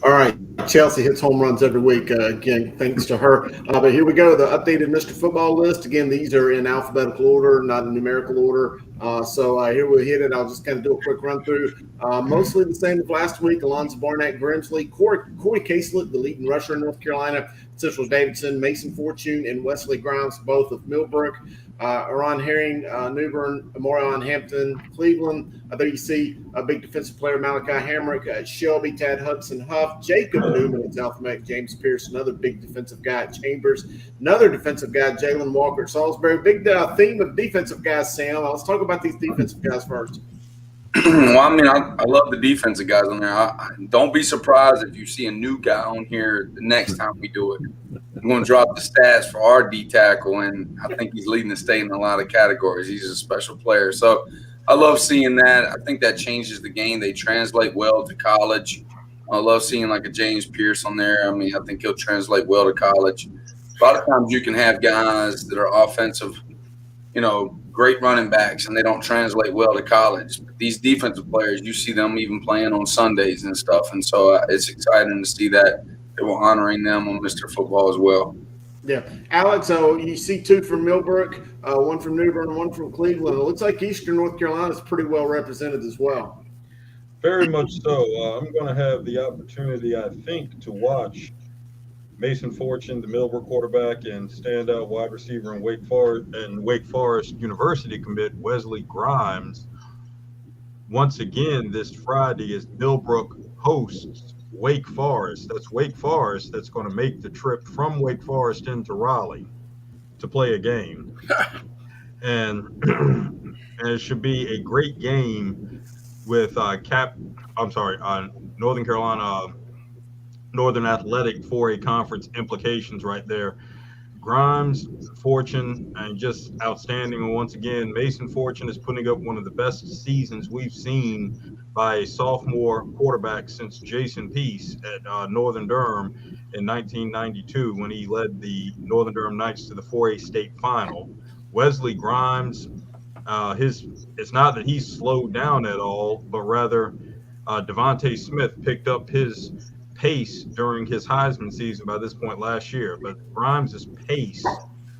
All right, Chelsea hits home runs every week. Again, thanks to her. But here we go, the updated Mr. Football list. Again, these are in alphabetical order, not in numerical order. So here we'll hit it. I'll just kind of do a quick run through. Mostly the same as last week. Alonzo Barnett, Grimsley, Corey Caselet, the leading rusher in North Carolina, Central Davidson, Mason Fortune, and Wesley Grimes, both of Millbrook. Aaron Herring, Newbern, Morion Hampton, Cleveland. There you see a big defensive player, Malachi Hamrick, Shelby, Tad Hudson, Huff, Jacob Newman at South Meck, James Pierce, another big defensive guy at Chambers, another defensive guy, Jalen Walker at Salisbury. Big theme of defensive guys, Sam. Let's talk about these defensive guys first. Well, I mean, I love the defensive guys on there. Don't be surprised if you see a new guy on here the next time we do it. I'm going to drop the stats for our D tackle, and I think he's leading the state in a lot of categories. He's a special player. So I love seeing that. I think that changes the game. They translate well to college. I love seeing like a James Pierce on there. I mean, I think he'll translate well to college. A lot of times you can have guys that are offensive, great running backs, and they don't translate well to college. But these defensive players, you see them even playing on Sundays and stuff. And so it's exciting to see that we're honoring them on Mr. Football as well. Yeah. Alex, you see two from Millbrook, one from New Bern, one from Cleveland. It looks like Eastern North Carolina is pretty well represented as well. Very much so. I'm going to have the opportunity, I think, to watch Mason Fortune, the Millbrook quarterback and standout wide receiver in Wake Forest University commit Wesley Grimes. Once again, this Friday is Millbrook hosts Wake Forest. That's Wake Forest that's going to make the trip from Wake Forest into Raleigh to play a game. And it should be a great game with Northern Carolina Northern Athletic 4A conference implications right there. Grimes, Fortune, and just outstanding. And once again, Mason Fortune is putting up one of the best seasons we've seen by a sophomore quarterback since Jason Peace at Northern Durham in 1992 when he led the Northern Durham Knights to the 4A state final. Wesley Grimes, it's not that he's slowed down at all, but rather Devontae Smith picked up his pace during his Heisman season by this point last year. But Grimes' pace,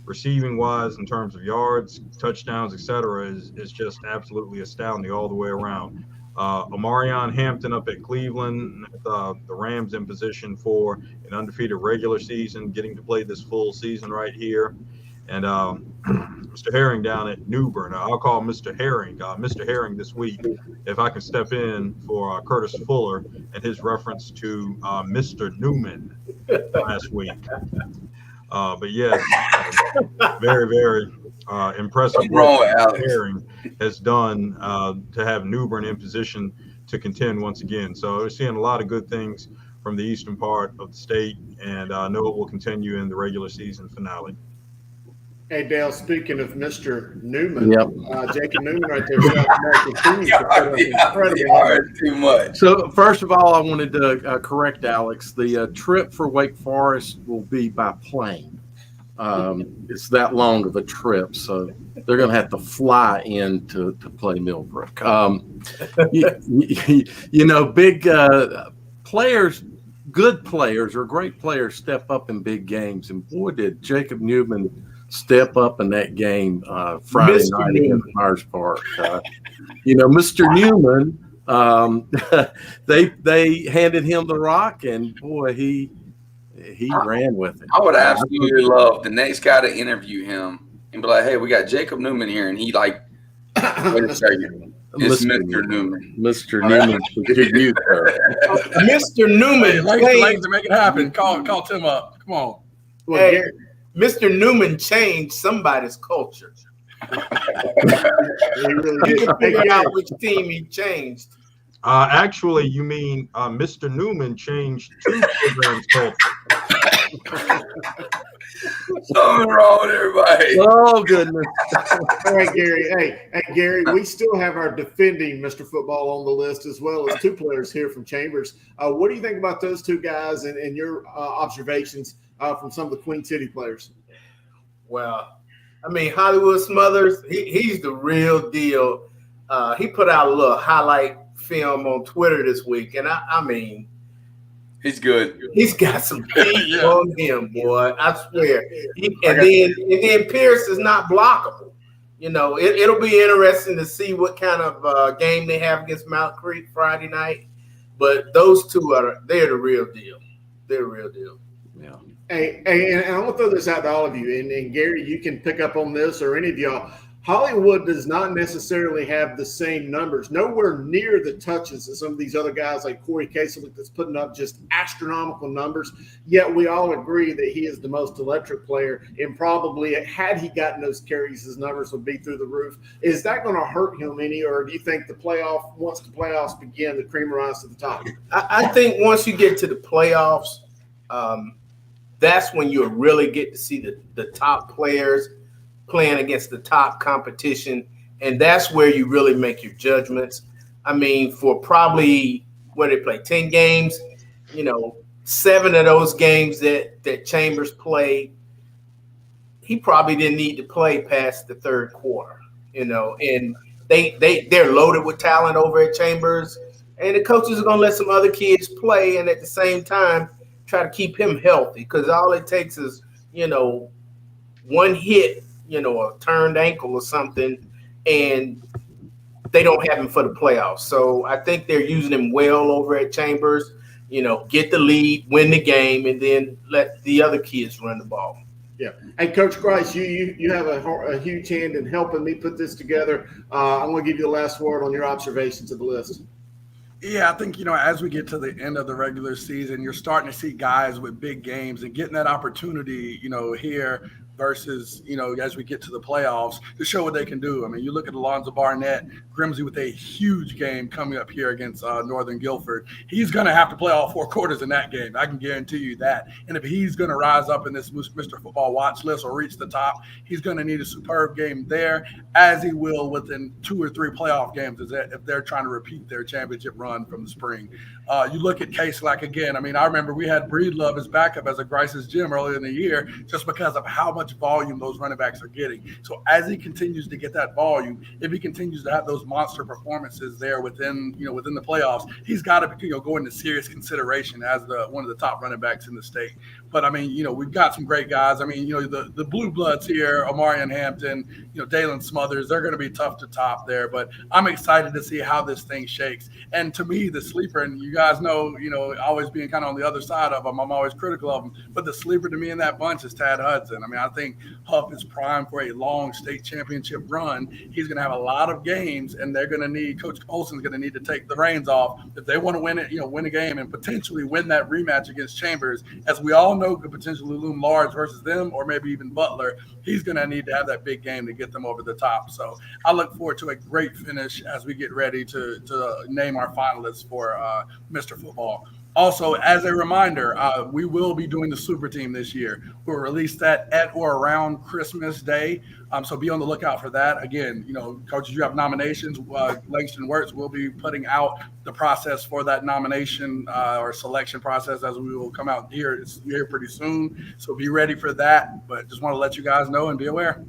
receiving wise in terms of yards, touchdowns, etc., is just absolutely astounding all the way around. Omarion Hampton up at Cleveland, the Rams in position for an undefeated regular season, getting to play this full season right here. And Mr. Herring down at New Bern. I'll call Mr. Herring this week if I can step in for Curtis Fuller and his reference to Mr. Newman last week. But yes, very, very impressive work Herring has done to have New Bern in position to contend once again. So we're seeing a lot of good things from the eastern part of the state, and I know it will continue in the regular season finale. Hey, Dale, speaking of Mr. Newman, Jacob Newman right there. Too much. So, first of all, I wanted to correct Alex. The trip for Wake Forest will be by plane. It's that long of a trip, so they're going to have to fly in to play Millbrook. Big players, good players or great players step up in big games. And boy, did Jacob Newman step up in that game Friday night against Myers Park. Mr. Newman, they handed him the rock, and boy, he ran with it. I would absolutely love the next guy to interview him and be like, "Hey, we got Jacob Newman here," and he wait a second. It's Mr. Newman. Mr. Newman, Mr. Newman, ladies to make it happen. Call Tim up. Come on. Well, hey, Mr. Newman changed somebody's culture. You can figure out which team he changed. Actually, you mean Mr. Newman changed two programs' culture. Something wrong with everybody. Oh, goodness. All right, Gary. Hey, Gary, we still have our defending Mr. Football on the list, as well as two players here from Chambers. What do you think about those two guys and your observations from some of the Queen City players? Well, I mean, Hollywood Smothers, he's the real deal. He put out a little highlight film on Twitter this week, and I mean, he's good. He's got some heat on him, boy. I swear. And then Pierce is not blockable. It'll be interesting to see what kind of game they have against Mount Creek Friday night. But those two they're the real deal. They're the real deal. Yeah. Hey, and I want to throw this out to all of you. And Gary, you can pick up on this, or any of y'all. Hollywood does not necessarily have the same numbers, nowhere near the touches as some of these other guys like Corey Kasich that's putting up just astronomical numbers. Yet we all agree that he is the most electric player, and probably had he gotten those carries, his numbers would be through the roof. Is that going to hurt him any, or do you think once the playoffs begin, the cream rises to the top? I think once you get to the playoffs, that's when you'll really get to see the top players playing against the top competition, and that's where you really make your judgments. I mean, for probably where they play 10 games, 7 of those games that Chambers played, he probably didn't need to play past the third quarter, and they're loaded with talent over at Chambers, and the coaches are going to let some other kids play, and at the same time try to keep him healthy, because all it takes is one hit, a turned ankle or something, and they don't have him for the playoffs. So I think they're using him well over at Chambers, get the lead, win the game, and then let the other kids run the ball. Yeah. Hey, Coach Grice, you have a huge hand in helping me put this together. I'm going to give you the last word on your observations of the list. Yeah, I think, as we get to the end of the regular season, you're starting to see guys with big games and getting that opportunity, here versus, as we get to the playoffs to show what they can do. I mean, you look at Alonzo Barnett, Grimsey with a huge game coming up here against Northern Guilford. He's going to have to play all 4 quarters in that game. I can guarantee you that. And if he's going to rise up in this Mr. Football watch list or reach the top, he's going to need a superb game there, as he will within 2 or 3 playoff games if they're trying to repeat their championship run from the spring. You look at Kasich again. I mean, I remember we had Breedlove as backup as a Grices Gem earlier in the year just because of how much volume those running backs are getting. So as he continues to get that volume, if he continues to have those monster performances there within the playoffs, he's got to go into serious consideration as one of the top running backs in the state. But I mean, we've got some great guys. I mean, the blue bloods here, Omarion Hampton, Dalen Smothers, they're going to be tough to top there. But I'm excited to see how this thing shakes. And to me, the sleeper, and you guys know, always being kind of on the other side of them, I'm always critical of them. But the sleeper to me in that bunch is Tad Hudson. I mean, I think Huff is primed for a long state championship run. He's going to have a lot of games, and they're going to need, Coach Olson's going to need to take the reins off if they want to win it, win a game and potentially win that rematch against Chambers, as we all know could potentially loom large versus them, or maybe even Butler. He's going to need to have that big game to get them over the top. So I look forward to a great finish as we get ready to name our finalists for Mr. Football. Also, as a reminder, we will be doing the super team this year. We'll release that at or around Christmas Day. So be on the lookout for that. Again, coaches, you have nominations. Langston Wirtz will be putting out the process for that nomination or selection process, as we will come out here pretty soon. So be ready for that. But just want to let you guys know and be aware.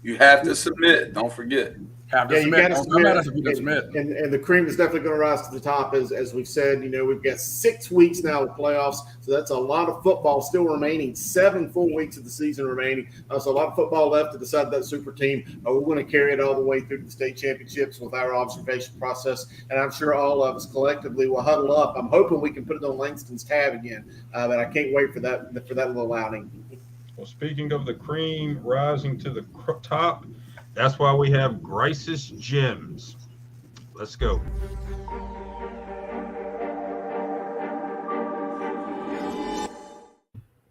You have to submit. Don't forget. You got to submit. And the cream is definitely going to rise to the top, as we've said. We've got 6 weeks now of playoffs, so that's a lot of football still remaining. 7 full weeks of the season remaining, so a lot of football left to decide that super team. We're going to carry it all the way through the state championships with our observation process, and I'm sure all of us collectively will huddle up. I'm hoping we can put it on Langston's tab again, but I can't wait for that little outing. Well, speaking of the cream rising to the top, that's why we have Grices Gems. Let's go.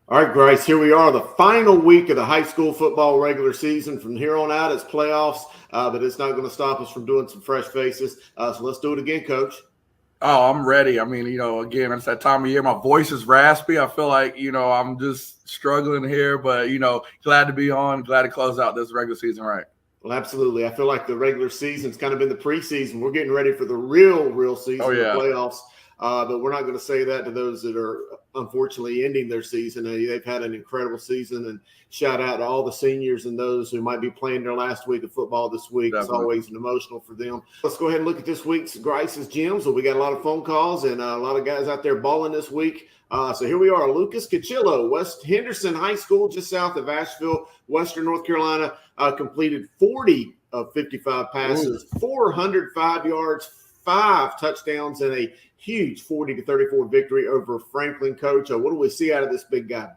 All right, Grice, here we are, the final week of the high school football regular season. From here on out, it's playoffs, but it's not going to stop us from doing some fresh faces. So let's do it again, Coach. Oh, I'm ready. I mean, again, it's that time of year. My voice is raspy. I feel like, I'm just struggling here, but, glad to be on, glad to close out this regular season right. Well, absolutely. I feel like the regular season's kind of been the preseason. We're getting ready for the real season, the playoffs. But we're not going to say that to those that are unfortunately ending their season. They've had an incredible season, and shout out to all the seniors and those who might be playing their last week of football this week. Definitely. It's always an emotional for them. Let's go ahead and look at this week's Grices Gems. So we got a lot of phone calls and a lot of guys out there balling this week. So here we are, Lucas Cachillo, West Henderson High School, just south of Asheville, Western North Carolina, completed 40 of 55 passes, 405 yards, 5 touchdowns, and a huge 40-34 victory over Franklin. Coach, what do we see out of this big guy?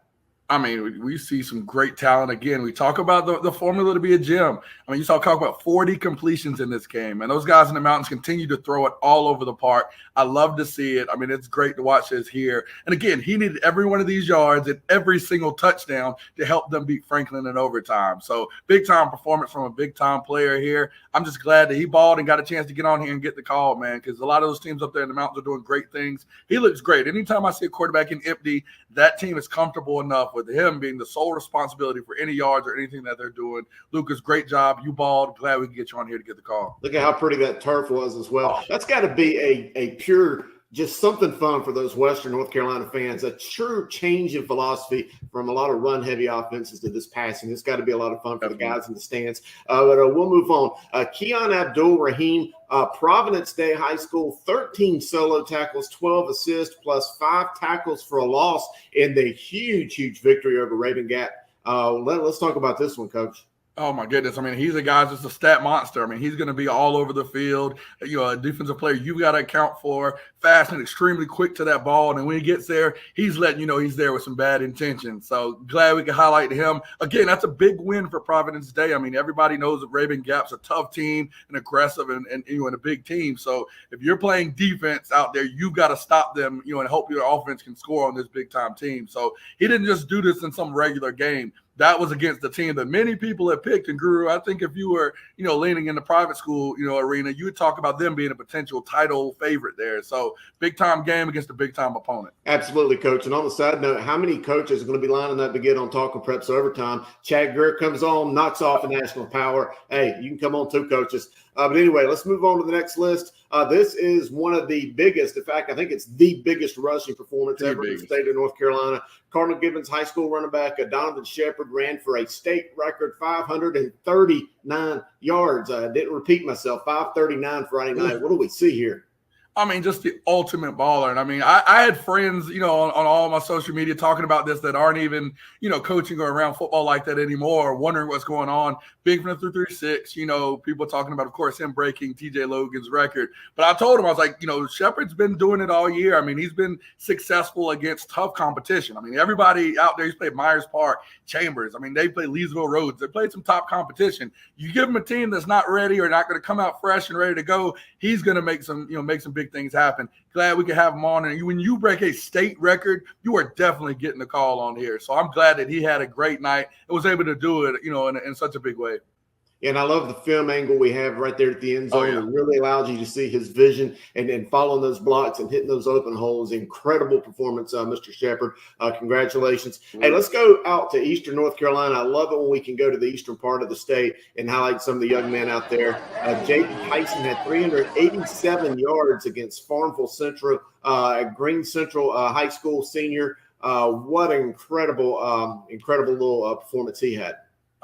I mean, we see some great talent again. We talk about the formula to be a gem. I mean, you talk about 40 completions in this game, and those guys in the mountains continue to throw it all over the park. I love to see it. I mean, it's great to watch this here. And again, he needed every one of these yards and every single touchdown to help them beat Franklin in overtime. So big-time performance from a big-time player here. I'm just glad that he balled and got a chance to get on here and get the call, man, because a lot of those teams up there in the mountains are doing great things. He looks great. Anytime I see a quarterback in empty, that team is comfortable enough with him being the sole responsibility for any yards or anything that they're doing. Lucas, great job. You balled. Glad we can get you on here to get the call. Look at how pretty that turf was as well. That's got to be a pure, just something fun for those Western North Carolina fans. A true change in philosophy from a lot of run-heavy offenses to this passing. It's got to be a lot of fun for the guys in the stands. But we'll move on. Keon Abdul-Rahim, Providence Day High School, 13 solo tackles, 12 assists, plus 5 tackles for a loss in the huge victory over Raven Gap. Let's talk about this one, Coach. Oh, my goodness. I mean, he's a guy just a stat monster. I mean, he's going to be all over the field. You know, a defensive player you got to account for, fast and extremely quick to that ball. And when he gets there, he's letting you know he's there with some bad intentions. So glad we can highlight him. Again, that's a big win for Providence Day. I mean, everybody knows that Raven Gap's a tough team and aggressive and a big team. So if you're playing defense out there, you got to stop them, and hope your offense can score on this big-time team. So he didn't just do this in some regular game. That was against the team that many people had picked. And Guru, I think if you were, leaning in the private school, arena, you would talk about them being a potential title favorite there. So big time game against a big time opponent. Absolutely, Coach. And on the side note, how many coaches are going to be lining up to get on Talking Preps Overtime? Chad Greer comes on, knocks off a national power. Hey, you can come on too, coaches. But anyway, let's move on to the next list. This is one of the biggest. In fact, I think it's the biggest rushing performance ever in the state of North Carolina. Cardinal Gibbons High School running back Donovan Shepard ran for a state record 539 yards. I didn't repeat myself. 539 Friday night. What do we see here? I mean, just the ultimate baller. And I mean, I had friends, on all my social media talking about this that aren't even, coaching or around football like that anymore, wondering what's going on. Big from the 336, people talking about, of course, him breaking TJ Logan's record. But I told him, I was like, Shepard's been doing it all year. I mean, he's been successful against tough competition. I mean, everybody out there, he's played Myers Park, Chambers. I mean, they played Leesville Rhodes. They played some top competition. You give him a team that's not ready or not going to come out fresh and ready to go, he's going to make some big things happen. Glad we could have him on. And when you break a state record, you are definitely getting the call on here. So I'm glad that he had a great night and was able to do it, in such a big way. And I love the film angle we have right there at the end zone. It really allows you to see his vision and following those blocks and hitting those open holes. Incredible performance, Mr. Shepard. Congratulations. Hey, let's go out to Eastern North Carolina. I love it when we can go to the eastern part of the state and highlight some of the young men out there. Jaden Tyson had 387 yards against Farmville Central, Green Central High School senior. What an incredible little performance he had.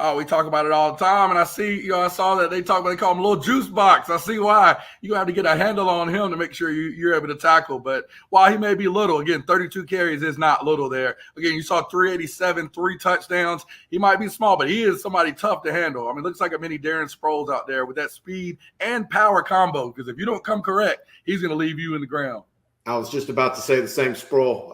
Oh, we talk about it all the time, and I see, I saw that they call him a little juice box. I see why. You have to get a handle on him to make sure you're able to tackle. But while he may be little, again, 32 carries is not little there. Again, you saw 387, 3 touchdowns. He might be small, but he is somebody tough to handle. I mean, looks like a mini Darren Sproles out there with that speed and power combo, because if you don't come correct, he's going to leave you in the ground. I was just about to say the same Sproul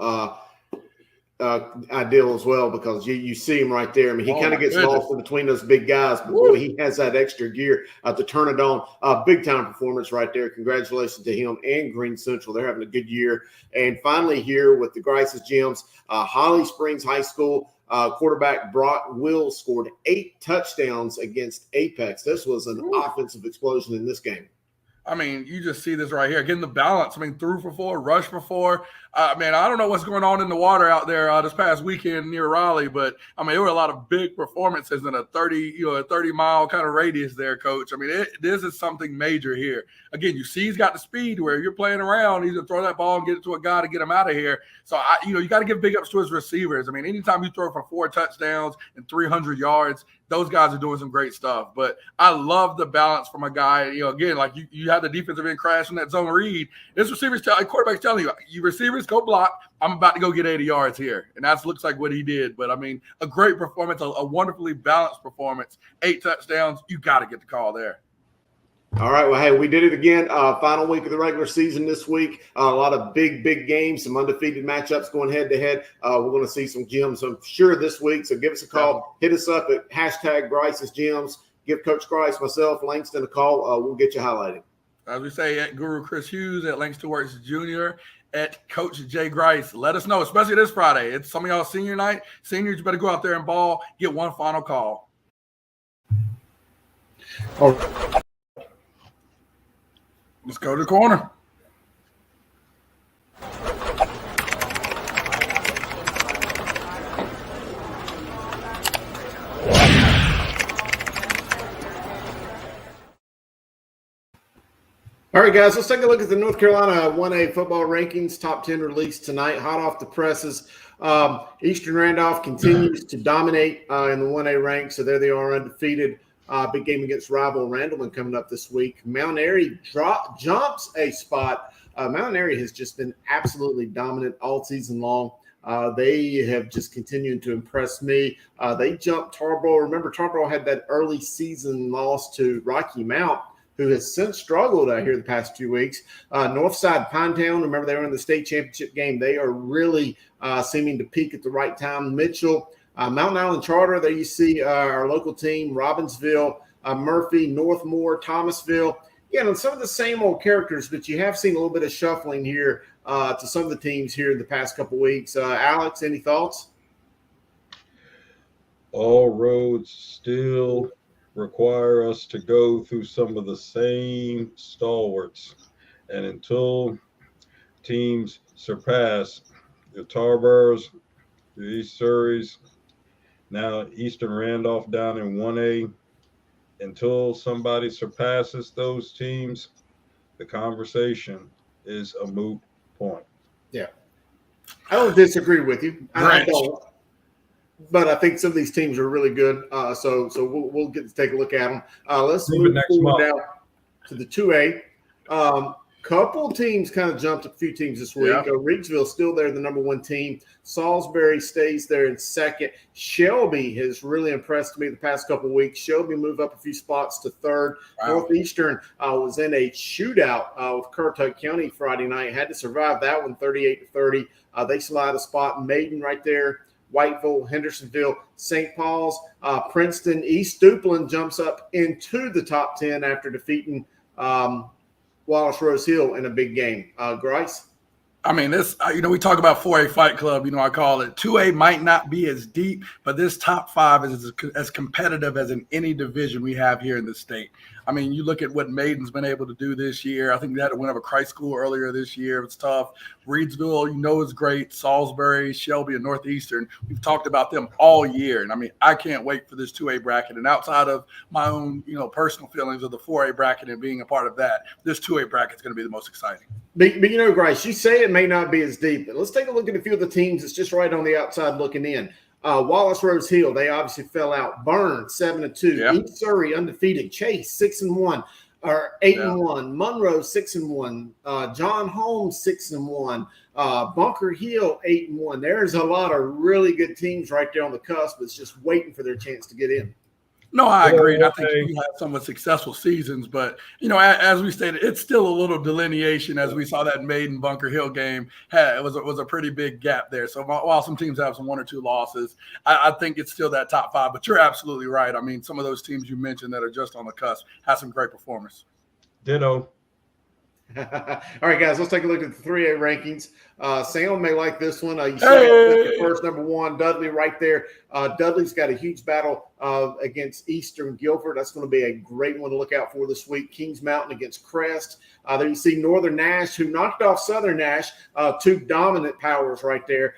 ideal as well, because you see him right there. I mean, he kind of gets lost in between those big guys, but boy, he has that extra gear to turn it on. Big time performance right there. Congratulations to him and Green Central. They're having a good year. And finally here with the Grices Gems, Holly Springs High School quarterback Brock Wills scored 8 touchdowns against Apex. This was an offensive explosion in this game. I mean, you just see this right here. Again, the balance. I mean, threw for 4, rushed for 4. Man, I don't know what's going on in the water out there this past weekend near Raleigh, but I mean, there were a lot of big performances in a 30-mile kind of radius there, Coach. I mean, this is something major here. Again, you see he's got the speed where you're playing around, he's gonna throw that ball and get it to a guy to get him out of here. So you got to give big ups to his receivers. I mean, anytime you throw for 4 touchdowns and 300 yards, those guys are doing some great stuff. But I love the balance from a guy. Again, like you have the defensive end crash in that zone read. This quarterback's telling you receivers, go block. I'm about to go get 80 yards here. And that looks like what he did. But, I mean, a great performance, a wonderfully balanced performance, 8 touchdowns. You got to get the call there. All right. Well, hey, we did it again. Final week of the regular season this week. A lot of big games, some undefeated matchups going head to head. We're going to see some gems, I'm sure, this week. So give us a call. Hit us up at hashtag Grices Gems. Give Coach Grice, myself, Langston a call. We'll get you highlighted. As we say, at Guru Chris Hughes, at Langston Works Jr., at Coach Jay Grice. Let us know, especially this Friday. It's some of y'all senior night. Seniors, you better go out there and ball. Get one final call. Oh. Let's go to the corner. All right, guys, let's take a look at the North Carolina 1A football rankings, top 10 released tonight, hot off the presses. Eastern Randolph continues to dominate in the 1A ranks, so there they are undefeated. Big game against rival Randleman coming up this week. Mount Airy jumps a spot. Mount Airy has just been absolutely dominant all season long. They have just continued to impress me. They jumped Tarboro. Remember, Tarboro had that early season loss to Rocky Mount, who has since struggled out here the past few weeks. Northside Pinetown, remember they were in the state championship game. They are really seeming to peak at the right time. Mitchell, Mountain Island Charter, there you see our local team, Robbinsville, Murphy, Northmore, Thomasville. Yeah, and some of the same old characters, but you have seen a little bit of shuffling here to some of the teams here in the past couple weeks. Alex, any thoughts? All roads still require us to go through some of the same stalwarts. And until teams surpass the Tarbors, the East Surreys, now Eastern Randolph down in 1A, until somebody surpasses those teams, the conversation is a moot point. Yeah. I don't disagree with you. I don't. But I think some of these teams are really good. So we'll get to take a look at them. Let's move forward now to the 2A. Couple teams kind of jumped a few teams this week. Yeah. Reedsville still there, the number one team. Salisbury stays there in second. Shelby has really impressed me the past couple weeks. Shelby moved up a few spots to third. Wow. Northeastern was in a shootout with Currituck County Friday night. Had to survive that one, 38-30. They slide a spot. Maiden right there. Whiteville, Hendersonville, St. Paul's, Princeton, East Duplin jumps up into the top 10 after defeating Wallace Rose Hill in a big game. Grice? I mean, this, we talk about 4A Fight Club, I call it. 2A might not be as deep, but this top five is as competitive as in any division we have here in the state. I mean, you look at what Maiden's been able to do this year. I think they had to win over Christ School earlier this year. It's tough. Reedsville, is great. Salisbury, Shelby, and Northeastern. We've talked about them all year. And, I mean, I can't wait for this 2A bracket. And outside of my own, personal feelings of the 4A bracket and being a part of that, this 2A bracket is going to be the most exciting. But Grice, you say it may not be as deep, but let's take a look at a few of the teams that's just right on the outside looking in. Wallace Rose Hill, they obviously fell out. Burn, 7-2. Yeah. East Surrey, undefeated. Chase, 6-1. Or 8-1. Monroe, 6-1. John Holmes, 6-1. Bunker Hill, 8-1. There's a lot of really good teams right there on the cusp that's just waiting for their chance to get in. No, I agree. And I think we had somewhat successful seasons, but as we stated, it's still a little delineation. As we saw that Maiden Bunker Hill game, it was a pretty big gap there. So while some teams have some 1 or 2 losses, I think it's still that top 5. But you're absolutely right. I mean, some of those teams you mentioned that are just on the cusp have some great performers. Ditto. All right, guys, let's take a look at the 3A rankings. Sam may like this one. You see first number 1, Dudley right there. Dudley's got a huge battle against Eastern Guilford. That's going to be a great one to look out for this week. Kings Mountain against Crest. There you see Northern Nash, who knocked off Southern Nash, 2 dominant powers right there.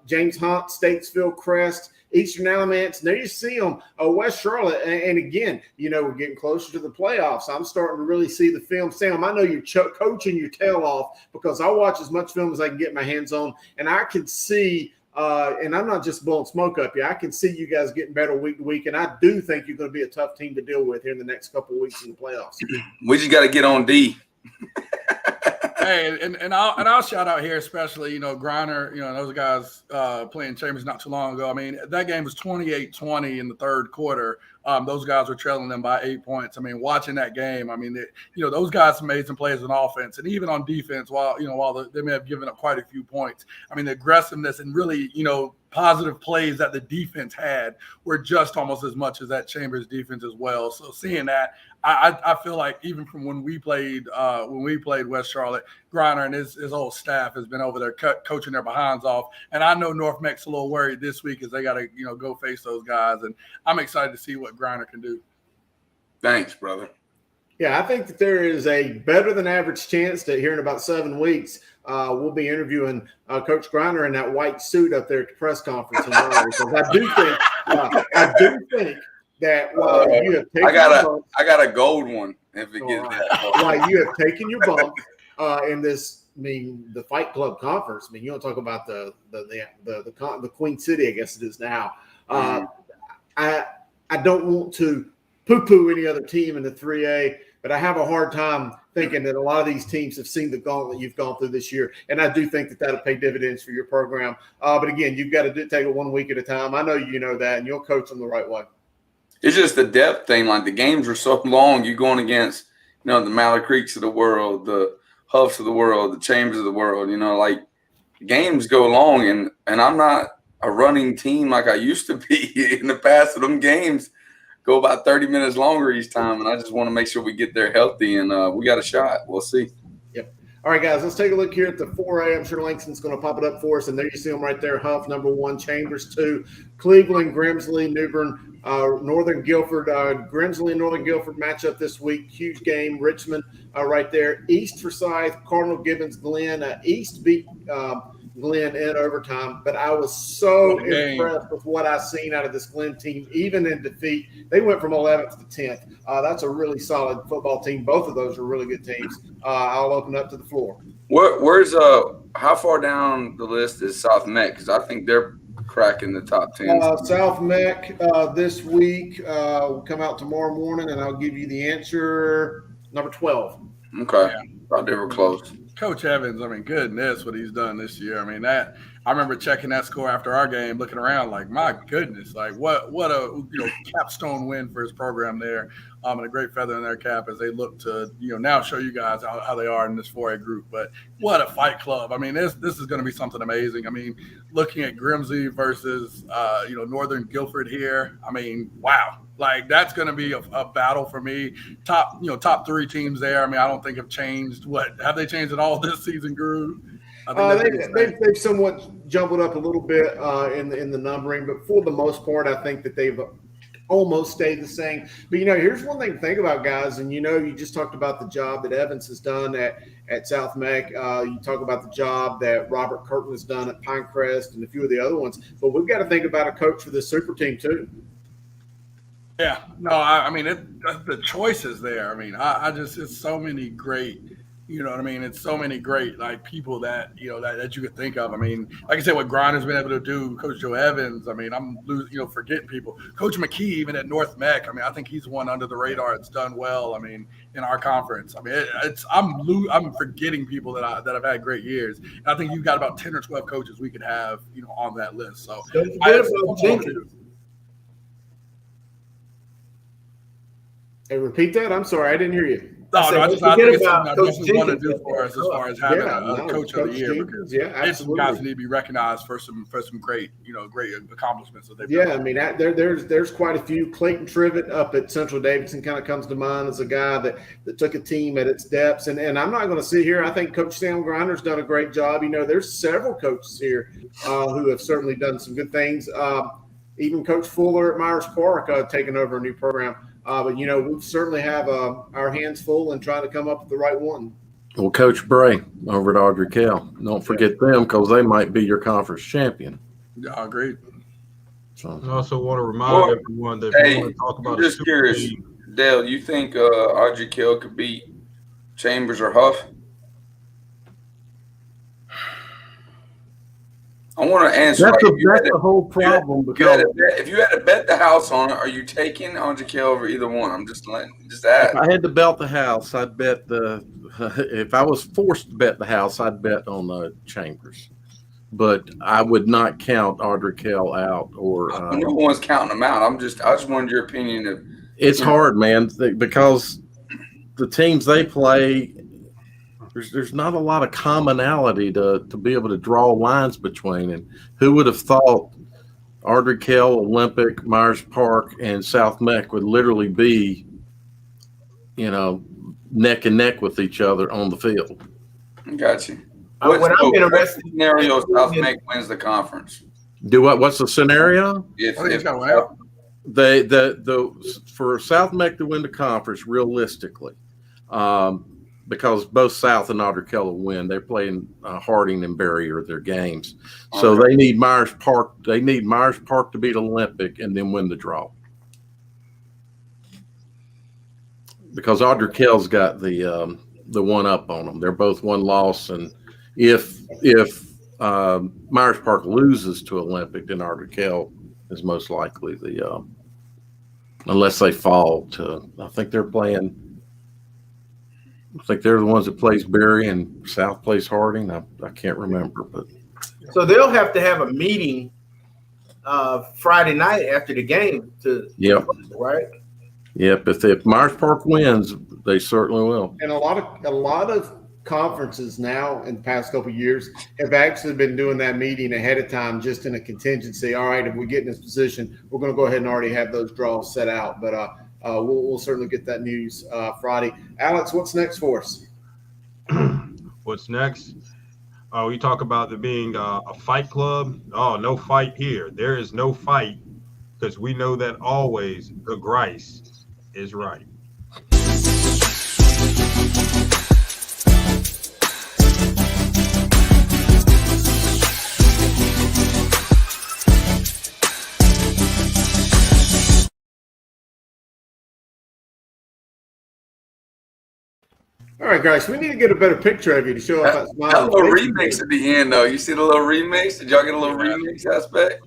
James Hunt, Statesville, Crest. Eastern Alamance, there you see them, West Charlotte. And again, we're getting closer to the playoffs. I'm starting to really see the film. Sam, I know you're coaching your tail off because I watch as much film as I can get my hands on. And I can see, and I'm not just blowing smoke up here, I can see you guys getting better week to week. And I do think you're going to be a tough team to deal with here in the next couple of weeks in the playoffs. We just got to get on D. Hey, and I'll shout out here, especially, Griner, those guys playing Chambers not too long ago. I mean, that game was 28-20 in the third quarter Those guys were trailing them by 8 points. I mean, watching that game, I mean, those guys made some plays on offense and even on defense. While they may have given up quite a few points, I mean, the aggressiveness and really, positive plays that the defense had were just almost as much as that Chambers defense as well. So seeing that, I feel like even from when we played West Charlotte, Griner and his whole staff has been over there coaching their behinds off. And I know North Mech's a little worried this week as they got to go face those guys. And I'm excited to see what Griner can do. Thanks, brother. Yeah, I think that there is a better than average chance that here in about 7 weeks we'll be interviewing Coach Griner in that white suit up there at the press conference. Because I do think that while you have taken I got a gold one if it gets that. While you have taken your bump in this, the Fight Club conference. You don't talk about the Queen City, I guess it is now. I don't want to poo-poo any other team in the 3A, but I have a hard time thinking that a lot of these teams have seen the gauntlet you've gone through this year, and I do think that that'll pay dividends for your program. But again, you've got to take it 1 week at a time. I know you know that, and you'll coach them the right way. It's just the depth thing. Like the games are so long, you're going against, the Mallard Creeks of the world, the Huffs of the world, the Chambers of the world. Like games go long, and I'm not a running team like I used to be in the past. Of them games go about 30 minutes longer each time, and I just want to make sure we get there healthy, and we got a shot. We'll see. Yep. All right, guys, let's take a look here at the 4A. I'm sure Langston's going to pop it up for us, and there you see them right there. Huff, number 1, Chambers 2, Cleveland, Grimsley, New Bern, Northern Guilford. Grimsley and Northern Guilford matchup this week. Huge game. Richmond right there. East Forsyth, Cardinal Gibbons, Glenn. East beat Glenn in overtime, but I was so impressed with what I've seen out of this Glenn team, even in defeat. They went from 11th to 10th. That's a really solid football team. Both of those are really good teams. I'll open up to the floor. Where's how far down the list is South Mech? Because I think they're cracking the top 10. South Mech this week will come out tomorrow morning, and I'll give you the answer. Number 12. Okay, thought they were close. Coach Evans, goodness, what he's done this year. I remember checking that score after our game, looking around like, my goodness, like what a capstone win for his program there, and a great feather in their cap as they look to now show you guys how they are in this 4A group. But what a fight club! This is going to be something amazing. Looking at Grimsley versus Northern Guilford here, wow. Like that's going to be a battle for me. Top 3 teams there. I don't think have changed. What have they changed at all this season, Guru? They've somewhat jumbled up a little bit in the numbering, but for the most part, I think that they've almost stayed the same. But here's one thing to think about, guys. And you just talked about the job that Evans has done at South Mech. You talk about the job that Robert Curtin has done at Pinecrest and a few of the other ones. But we've got to think about a coach for this super team too. Yeah, no, the choices there. It's so many great, it's so many great like people that that you could think of. Like I said, what Griner's been able to do, Coach Joe Evans. I'm forgetting people. Coach McKee, even at North Mech. I think he's one under the radar. It's done well. In our conference. I'm forgetting people that have had great years. And I think you've got about 10 or 12 coaches we could have on that list. So Hey, repeat that. I'm sorry, I didn't hear you. I think it's something I definitely want to do for us as far as having a coach of the year, because it's guys need to be recognized for some great great accomplishments that they've done. There's quite a few. Clayton Trivet up at Central Davidson kind of comes to mind as a guy that took a team at its depths. And I'm not going to sit here. I think Coach Sam Griner's done a great job. There's several coaches here who have certainly done some good things. Even Coach Fuller at Myers Park taking over a new program. But we certainly have our hands full and trying to come up with the right one. Well, Coach Bray over at Audrey Kell, don't forget them because they might be your conference champion. Yeah, I agree. So, I also want to remind everyone that if we want to talk about I'm just curious, Dale, you think Audrey Kell could beat Chambers or Huff? I want to answer. That's the whole problem. If you had to bet the house on it, are you taking Audrey Kell over either one? I'm just ask. If I had to bet the house, I'd bet if I was forced to bet the house, I'd bet on the Chambers. but I would not count Ardrikell out. Or no one's counting them out. I just wanted your opinion of. It's hard, man, because the teams they play, there's not a lot of commonality to be able to draw lines between. And who would have thought Ardrikell, Olympic, Myers Park, and South Meck would literally be, neck and neck with each other on the field? Got you. What I'm interested in scenario, South Meck wins the conference. Do what? What's the scenario? For South Meck to win the conference, realistically, because both South and Ardrikell will win. They're playing Harding and Barrier their games, so they need Myers Park. They need Myers Park to beat Olympic and then win the draw. Because Ardrikell's got the one up on them. They're both one loss, and if Myers Park loses to Olympic, then Ardrikell is most likely unless they fall to. I think they're the ones that plays Berry and South plays Harding. I can't remember, but so they'll have to have a meeting Friday night after the game to. Yep. Right. Yep. If Myers Park wins, they certainly will. And a lot of conferences now in the past couple of years have actually been doing that meeting ahead of time, just in a contingency. All right, if we get in this position, we're going to go ahead and already have those draws set out. But we'll certainly get that news Friday. Alex, what's next for us? What's next? We talk about there being a fight club. Oh, no fight here. There is no fight, because we know that always the Grice is right. All right, guys, we need to get a better picture of you to show off that smile. That little remix at the end, though. You see the little remix? Did y'all get a little remix aspect?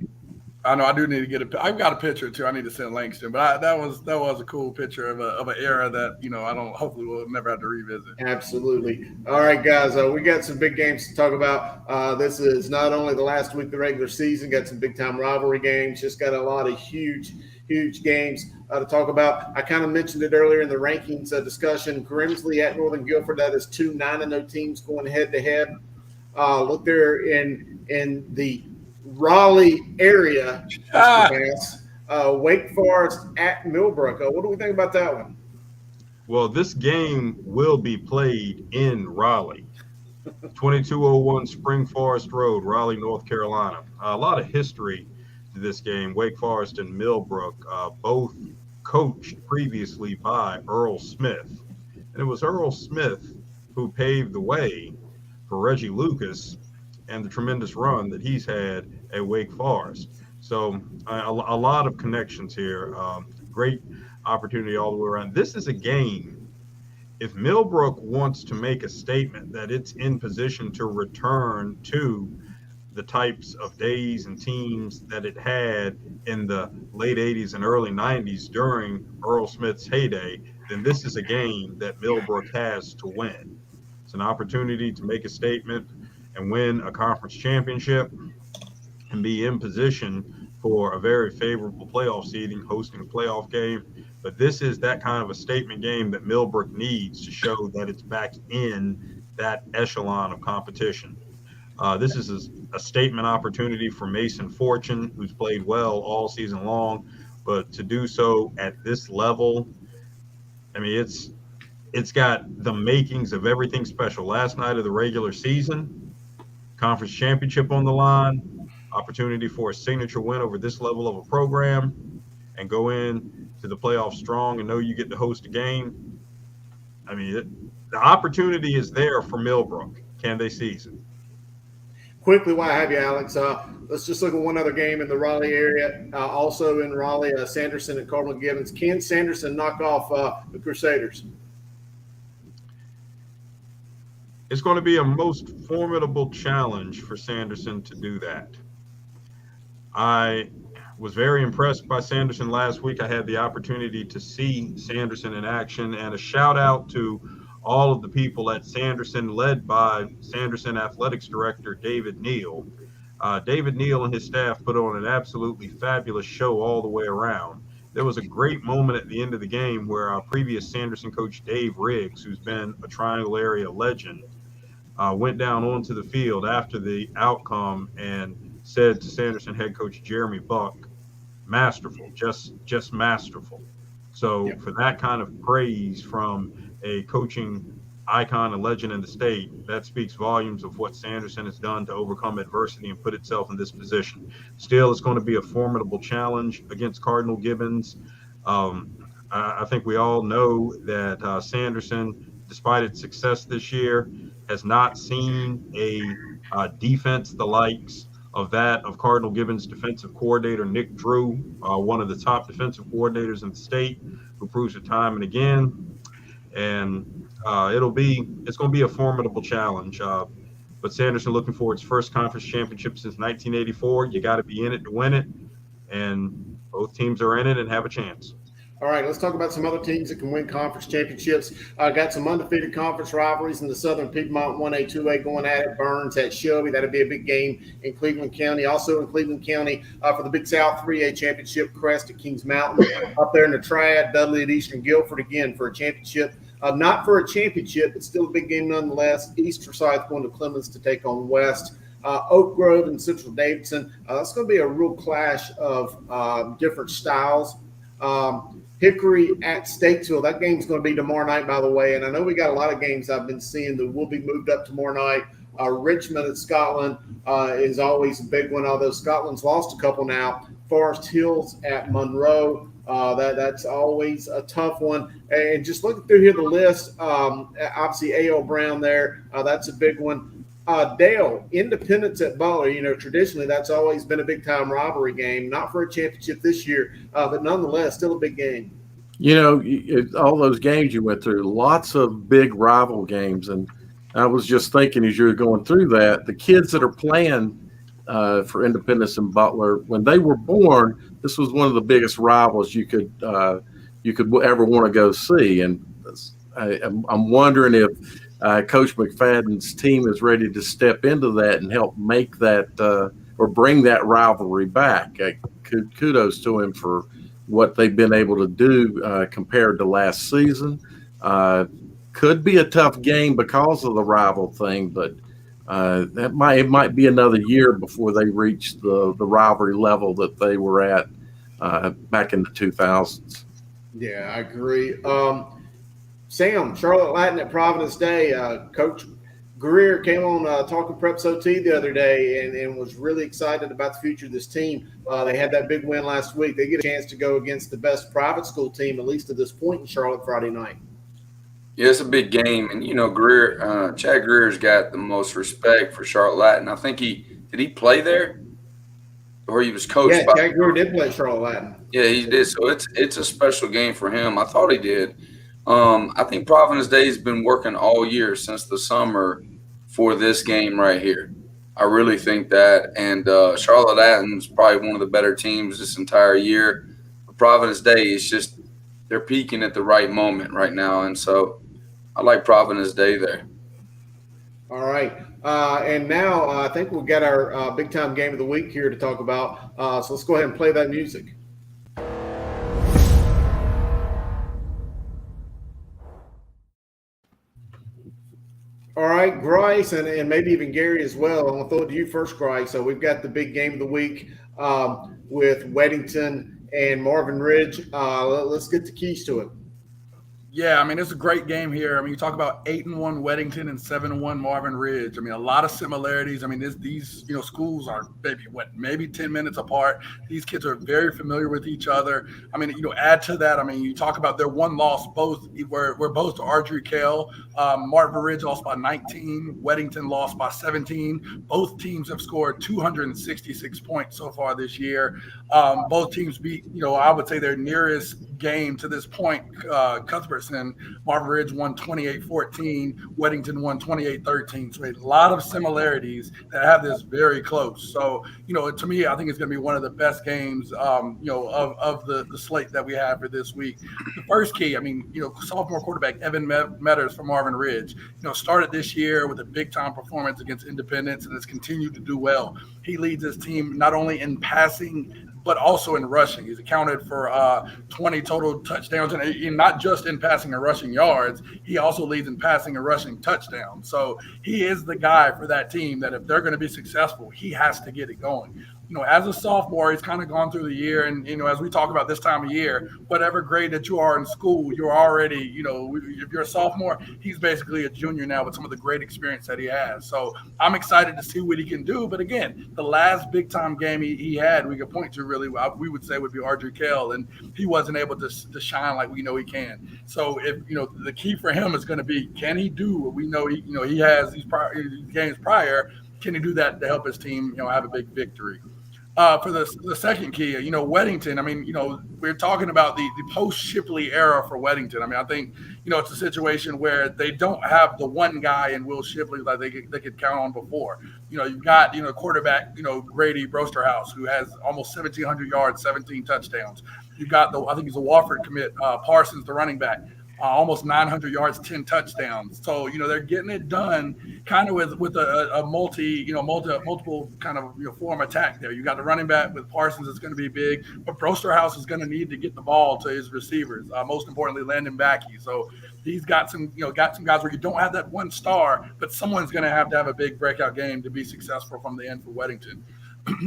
I know I do need to get I've got a picture too. I need to send links to, but that was a cool picture of an era that hopefully we'll never have to revisit. Absolutely. All right, guys, we got some big games to talk about. This is not only the last week of the regular season, got some big time rivalry games. Just got a lot of huge games to talk about. I kind of mentioned it earlier in the rankings discussion. Grimsley at Northern Guilford. That is 2 9-0 teams going head to head. Look there in the Raleigh area, Wake Forest at Millbrook. What do we think about that one? Well, this game will be played in Raleigh, 2201 Spring Forest Road, Raleigh, North Carolina. A lot of history to this game. Wake Forest and Millbrook, both coached previously by Earl Smith. And it was Earl Smith who paved the way for Reggie Lucas and the tremendous run that he's had at Wake Forest. So a lot of connections here. Great opportunity all the way around. This is a game, if Millbrook wants to make a statement that it's in position to return to the types of days and teams that it had in the late 80s and early 90s during Earl Smith's heyday, then this is a game that Millbrook has to win. It's an opportunity to make a statement and win a conference championship and be in position for a very favorable playoff seeding, hosting a playoff game. But this is that kind of a statement game that Millbrook needs to show that it's back in that echelon of competition. This is a statement opportunity for Mason Fortune, who's played well all season long, but to do so at this level, I mean, it's got the makings of everything special. Last night of the regular season, conference championship on the line, opportunity for a signature win over this level of a program, and go in to the playoffs strong and know you get to host a game. I mean, the opportunity is there for Millbrook. Can they seize it? Quickly, while I have you, Alex, let's just look at one other game in the Raleigh area. Also in Raleigh, Sanderson and Cardinal Gibbons. Can Sanderson knock off the Crusaders? It's going to be a most formidable challenge for Sanderson to do that. I was very impressed by Sanderson last week. I had the opportunity to see Sanderson in action, and a shout out to all of the people at Sanderson, led by Sanderson Athletics Director David Neal. David Neal and his staff put on an absolutely fabulous show all the way around. There was a great moment at the end of the game where our previous Sanderson coach, Dave Riggs, who's been a Triangle area legend, went down onto the field after the outcome and said to Sanderson head coach Jeremy Buck, masterful, just masterful. So for that kind of praise from a coaching icon and legend in the state, that speaks volumes of what Sanderson has done to overcome adversity and put itself in this position. Still, it's going to be a formidable challenge against Cardinal Gibbons. I think we all know that Sanderson, despite its success this year, has not seen a defense the likes of that of Cardinal Gibbons defensive coordinator Nick Drew, one of the top defensive coordinators in the state, who proves it time and again. And it's going to be a formidable challenge. But Sanderson looking for its first conference championship since 1984. You got to be in it to win it, and both teams are in it and have a chance. All right, let's talk about some other teams that can win conference championships. Got some undefeated conference rivalries in the Southern Piedmont 1A, 2A going at it. Burns at Shelby. That'll be a big game in Cleveland County. Also in Cleveland County for the Big South 3A championship, Crest at Kings Mountain. Up there in the Triad, Dudley at Eastern Guilford again for a championship. Not for a championship, but still a big game nonetheless. East Forsyth going to Clemens to take on West. Oak Grove and Central Davidson. That's going to be a real clash of different styles. Hickory at Statesville. That game's going to be tomorrow night, by the way. And I know we got a lot of games I've been seeing that will be moved up tomorrow night. Richmond at Scotland is always a big one, although Scotland's lost a couple now. Forest Hills at Monroe. That's always a tough one. And just looking through here the list, obviously A.O. Brown there. That's a big one. Dale, Independence at Butler. Traditionally that's always been a big-time rivalry game. Not for a championship this year, but nonetheless, still a big game. All those games you went through, lots of big rival games. And I was just thinking as you were going through that, the kids that are playing for Independence and Butler, when they were born, this was one of the biggest rivals you could ever want to go see. And I'm wondering if Coach McFadden's team is ready to step into that and help make that or bring that rivalry back. Kudos to him for what they've been able to do compared to last season. Could be a tough game because of the rival thing, but it might be another year before they reach the rivalry level that they were at back in the 2000s. Yeah, I agree. Sam, Charlotte Latin at Providence Day. Coach Greer came on Talking Preps OT the other day and was really excited about the future of this team. They had that big win last week. They get a chance to go against the best private school team, at least to this point, in Charlotte Friday night. Yeah, it's a big game. And, Greer, Chad Greer's got the most respect for Charlotte Latin. I think did he play there? Or he was coached by – Yeah, Chad Greer did play Charlotte Latin. Yeah, he did. So it's a special game for him. I thought he did. I think Providence Day has been working all year since the summer for this game right here. I really think that. And Charlotte Latin's probably one of the better teams this entire year. But Providence Day is just – they're peaking at the right moment right now. And so I like Providence Day there. All right. And now I think we'll get our big-time game of the week here to talk about. So let's go ahead and play that music. All right, Grice, and maybe even Gary as well. I'm going to throw it to you first, Grice. So we've got the big game of the week with Weddington and Marvin Ridge. Let's get the keys to it. Yeah, I mean, it's a great game here. I mean, you talk about 8-1 Weddington and 7-1 Marvin Ridge. I mean, a lot of similarities. I mean, these schools are maybe 10 minutes apart. These kids are very familiar with each other. I mean, add to that. I mean, you talk about their one loss. Both were both to Ardrey Kell. Marvin Ridge lost by 19. Weddington lost by 17. Both teams have scored 266 points so far this year. Both teams beat. I would say their nearest game to this point. Cuthbert Jefferson. Marvin Ridge won 28-14. Weddington won 28-13. So a lot of similarities that have this very close. So, to me, I think it's going to be one of the best games, of the slate that we have for this week. The first key, sophomore quarterback Evan Metters from Marvin Ridge, started this year with a big-time performance against Independence and has continued to do well. He leads his team not only in passing, but also in rushing. He's accounted for 20 total touchdowns, and not just in passing and rushing yards. He also leads in passing and rushing touchdowns. So he is the guy for that team that if they're going to be successful, he has to get it going. As a sophomore, he's kind of gone through the year, and as we talk about this time of year, whatever grade that you are in school, you're already, if you're a sophomore, he's basically a junior now with some of the great experience that he has. So I'm excited to see what he can do. But again, the last big time game he had, we could point to really, we would say would be Ardrey, and he wasn't able to shine like we know he can. So if the key for him is going to be, can he do what we know he has these games prior? Can he do that to help his team have a big victory? For the second key, Weddington, we're talking about the post-Shipley era for Weddington. I think, it's a situation where they don't have the one guy in Will Shipley that they could count on before. You've got, quarterback, Brady Brosterhouse, who has almost 1,700 yards, 17 touchdowns. You've got I think he's a Wofford commit, Parsons, the running back. Almost 900 yards, 10 touchdowns. So, they're getting it done kind of with a multiple kind of form attack there. You got the running back with Parsons that's going to be big, but Brosterhouse is going to need to get the ball to his receivers. Most importantly, Landon Backey. So he's got some guys where you don't have that one star, but someone's going to have a big breakout game to be successful from the end for Weddington.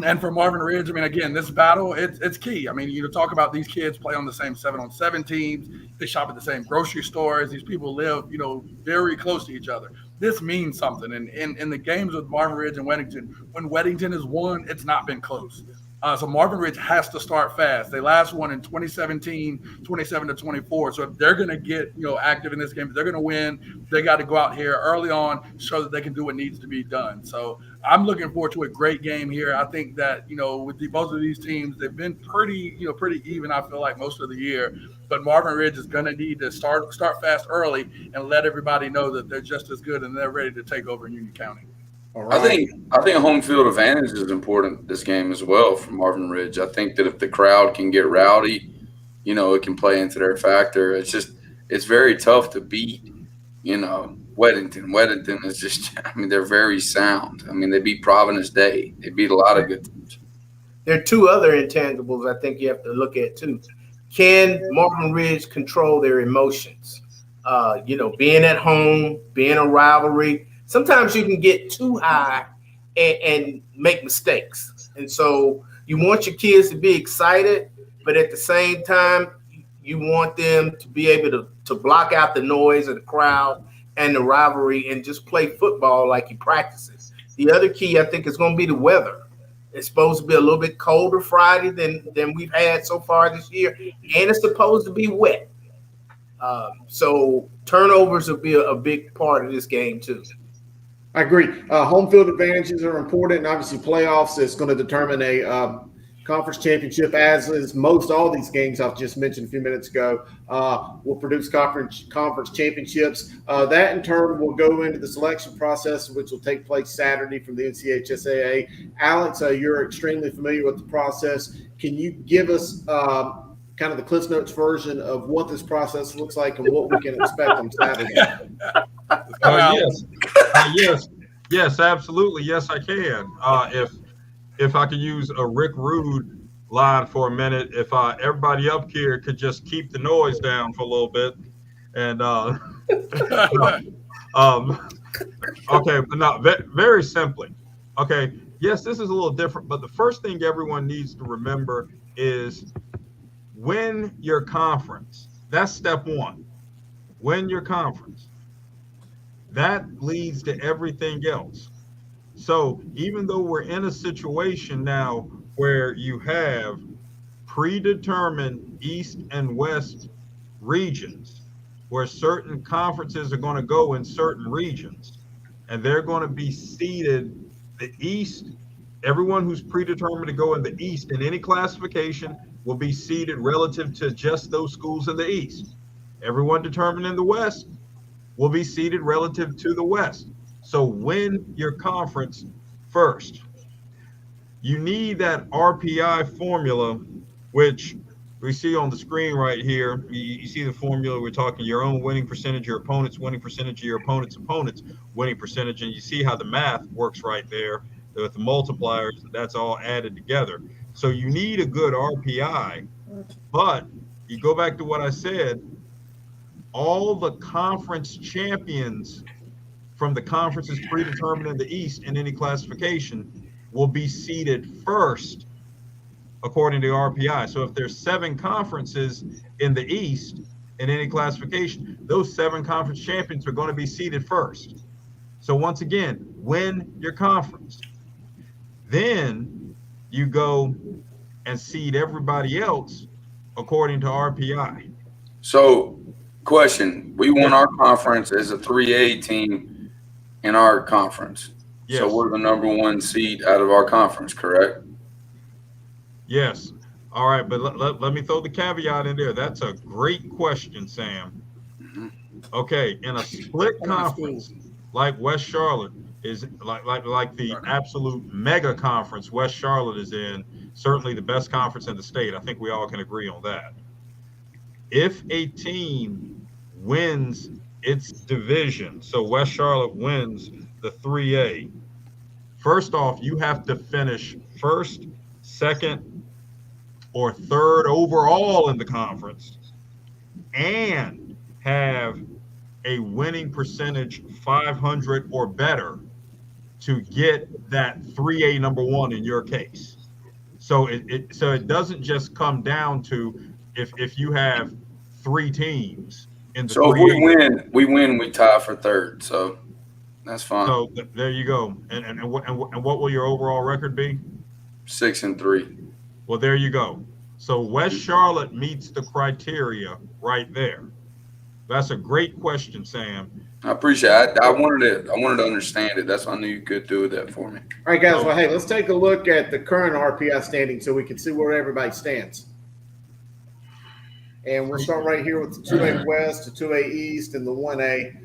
And for Marvin Ridge, again, this battle, it's key. You talk about these kids play on the same 7-on-7 teams. They shop at the same grocery stores. These people live, very close to each other. This means something. And in the games with Marvin Ridge and Weddington, when Weddington has won, it's not been close. So Marvin Ridge has to start fast. They last won in 2017, 27-24. So if they're going to get, active in this game, if they're going to win, they got to go out here early on, show that they can do what needs to be done. So I'm looking forward to a great game here. I think that, with both of these teams, they've been pretty even, I feel like, most of the year. But Marvin Ridge is going to need to start fast early and let everybody know that they're just as good and they're ready to take over in Union County. I think home field advantage is important this game as well for Marvin Ridge. I think that if the crowd can get rowdy, it can play into their factor. It's very tough to beat, Weddington. Weddington is just, they're very sound. They beat Providence Day. They beat a lot of good teams. There are two other intangibles I think you have to look at too. Can Marvin Ridge control their emotions? Being at home, being a rivalry. Sometimes you can get too high and make mistakes. And so you want your kids to be excited, but at the same time, you want them to be able to block out the noise of the crowd and the rivalry and just play football like you practice it. The other key, I think, is going to be the weather. It's supposed to be a little bit colder Friday than we've had so far this year, and it's supposed to be wet. So turnovers will be a big part of this game too. I agree. Home field advantages are important, and obviously playoffs is going to determine a conference championship, as is most all these games I've just mentioned a few minutes ago, will produce conference championships. That in turn will go into the selection process, which will take place Saturday from the NCHSAA. Alex, you're extremely familiar with the process. Can you give us kind of the Cliff Notes version of what this process looks like and what we can expect on Saturday? Yes, absolutely. Yes, I can. If I could use a Rick Rude line for a minute, if everybody up here could just keep the noise down for a little bit, and okay, but no, very simply, okay. Yes, this is a little different, but the first thing everyone needs to remember is win your conference. That's step one. Win your conference. That leads to everything else. So even though we're in a situation now where you have predetermined East and West regions, where certain conferences are going to go in certain regions, and they're going to be seeded, the East, everyone who's predetermined to go in the East in any classification will be seeded relative to just those schools in the East. everyone determined in the West will be seeded relative to the West. So win your conference first. You need that RPI formula, which we see on the screen right here. You see the formula. We're talking your own winning percentage, your opponent's winning percentage, your opponent's winning percentage, and you see how the math works right there with the multipliers. That's all added together. So you need a good RPI, but you go back to what I said, all the conference champions from the conferences predetermined in the East in any classification will be seeded first according to RPI. So if there's 7 conferences in the East in any classification, those 7 conference champions are going to be seeded first. So once again, win your conference. Then you go and seed everybody else according to RPI. So, question, we won our conference as a 3A team in our conference. Yes. So we're the number 1 seed out of our conference, correct? Yes. All right, but let me throw the caveat in there. That's a great question, Sam. Okay, in a split conference like West Charlotte is like the absolute mega conference West Charlotte is in, certainly the best conference in the state. I think we all can agree on that. If a team wins its division, so West Charlotte wins the 3A, first off, you have to finish first, second, or third overall in the conference and have a winning percentage 500 or better to get that 3A number 1 in your case. So it doesn't just come down to if you have 3 teams in the So 3A. if we win, we tie for third. So that's fine. So there you go. And what will your overall record be? 6-3. Well, there you go. So West Charlotte meets the criteria right there. That's a great question, Sam. I appreciate it. I wanted to understand it. That's why I knew you could do that for me. All right, guys. Well, hey, let's take a look at the current RPI standing so we can see where everybody stands. And we'll start right here with the 2A West, the 2A East, and the 1A.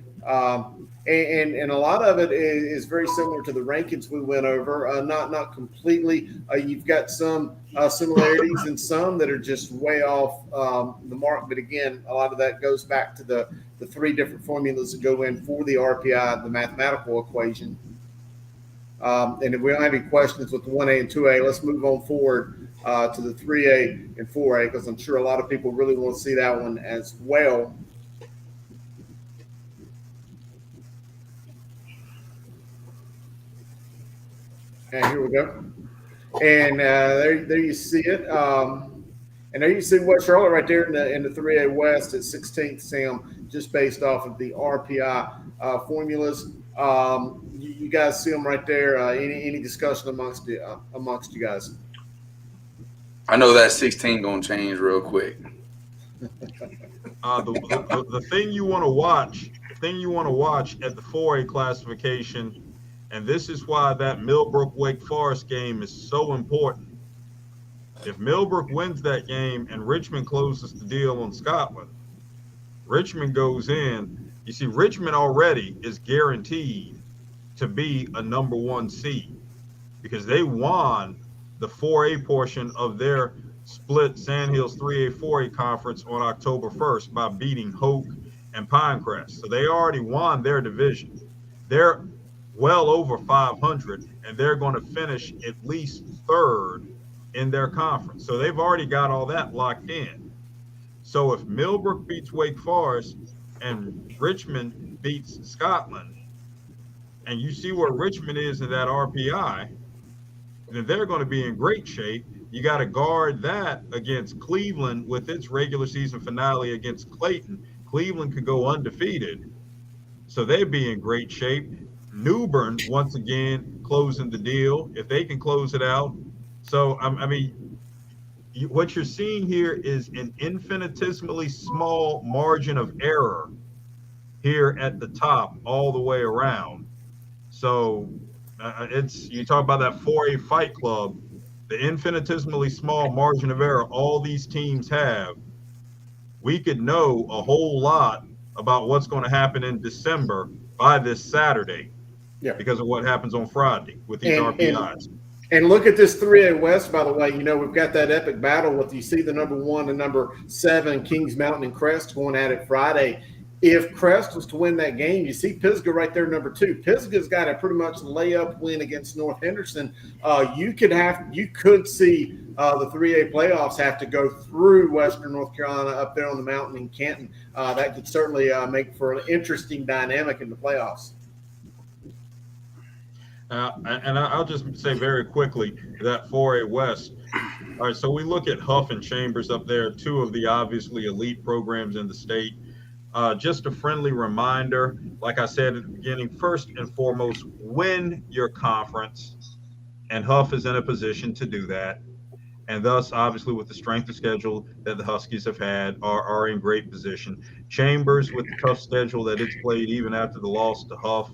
And a lot of it is very similar to the rankings we went over. Not completely. You've got some similarities and some that are just way off the mark. But again, a lot of that goes back to the 3 different formulas that go in for the RPI, the mathematical equation. And if we don't have any questions with the 1A and 2A, let's move on forward to the 3A and 4A, because I'm sure a lot of people really want to see that one as well. And here we go. And there you see it. And there you see West Charlotte right there in the 3A West at 16th, Sam, just based off of the RPI formulas. You guys see them right there. Any discussion amongst you guys? I know that 16 gonna change real quick. The thing you want to watch, at the 4A classification. And this is why that Millbrook-Wake Forest game is so important. If Millbrook wins that game and Richmond closes the deal on Scotland, Richmond goes in. You see, Richmond already is guaranteed to be a number 1 seed because they won the 4A portion of their split Sandhills 3A, 4A conference on October 1st by beating Hoke and Pinecrest. So they already won their division. They're well over 500, and they're going to finish at least 3rd in their conference. So they've already got all that locked in. So if Millbrook beats Wake Forest and Richmond beats Scotland, and you see where Richmond is in that RPI, then they're going to be in great shape. You got to guard that against Cleveland with its regular season finale against Clayton. Cleveland could go undefeated, so they'd be in great shape. Newbern, once again, closing the deal, if they can close it out. So, what you're seeing here is an infinitesimally small margin of error here at the top all the way around. So, you talk about that 4A Fight Club, the infinitesimally small margin of error all these teams have we could know a whole lot about what's going to happen in December by this Saturday. Yeah. Because of what happens on Friday with these RPIs. And look at this 3A West, by the way. You know, we've got that epic battle with, you see the number 1 and number 7, Kings Mountain and Crest going at it Friday. If Crest was to win that game, you see Pisgah right there, number 2. Pisgah's got a pretty much layup win against North Henderson. You could see the 3A playoffs have to go through Western North Carolina up there on the mountain in Canton. That could certainly make for an interesting dynamic in the playoffs. And I'll just say very quickly that 4A West. All right, so we look at Huff and Chambers up there, 2 of the obviously elite programs in the state. Just a friendly reminder, like I said at the beginning, first and foremost, win your conference. And Huff is in a position to do that. And thus, obviously, with the strength of schedule that the Huskies have had, are in great position. Chambers, with the tough schedule that it's played even after the loss to Huff,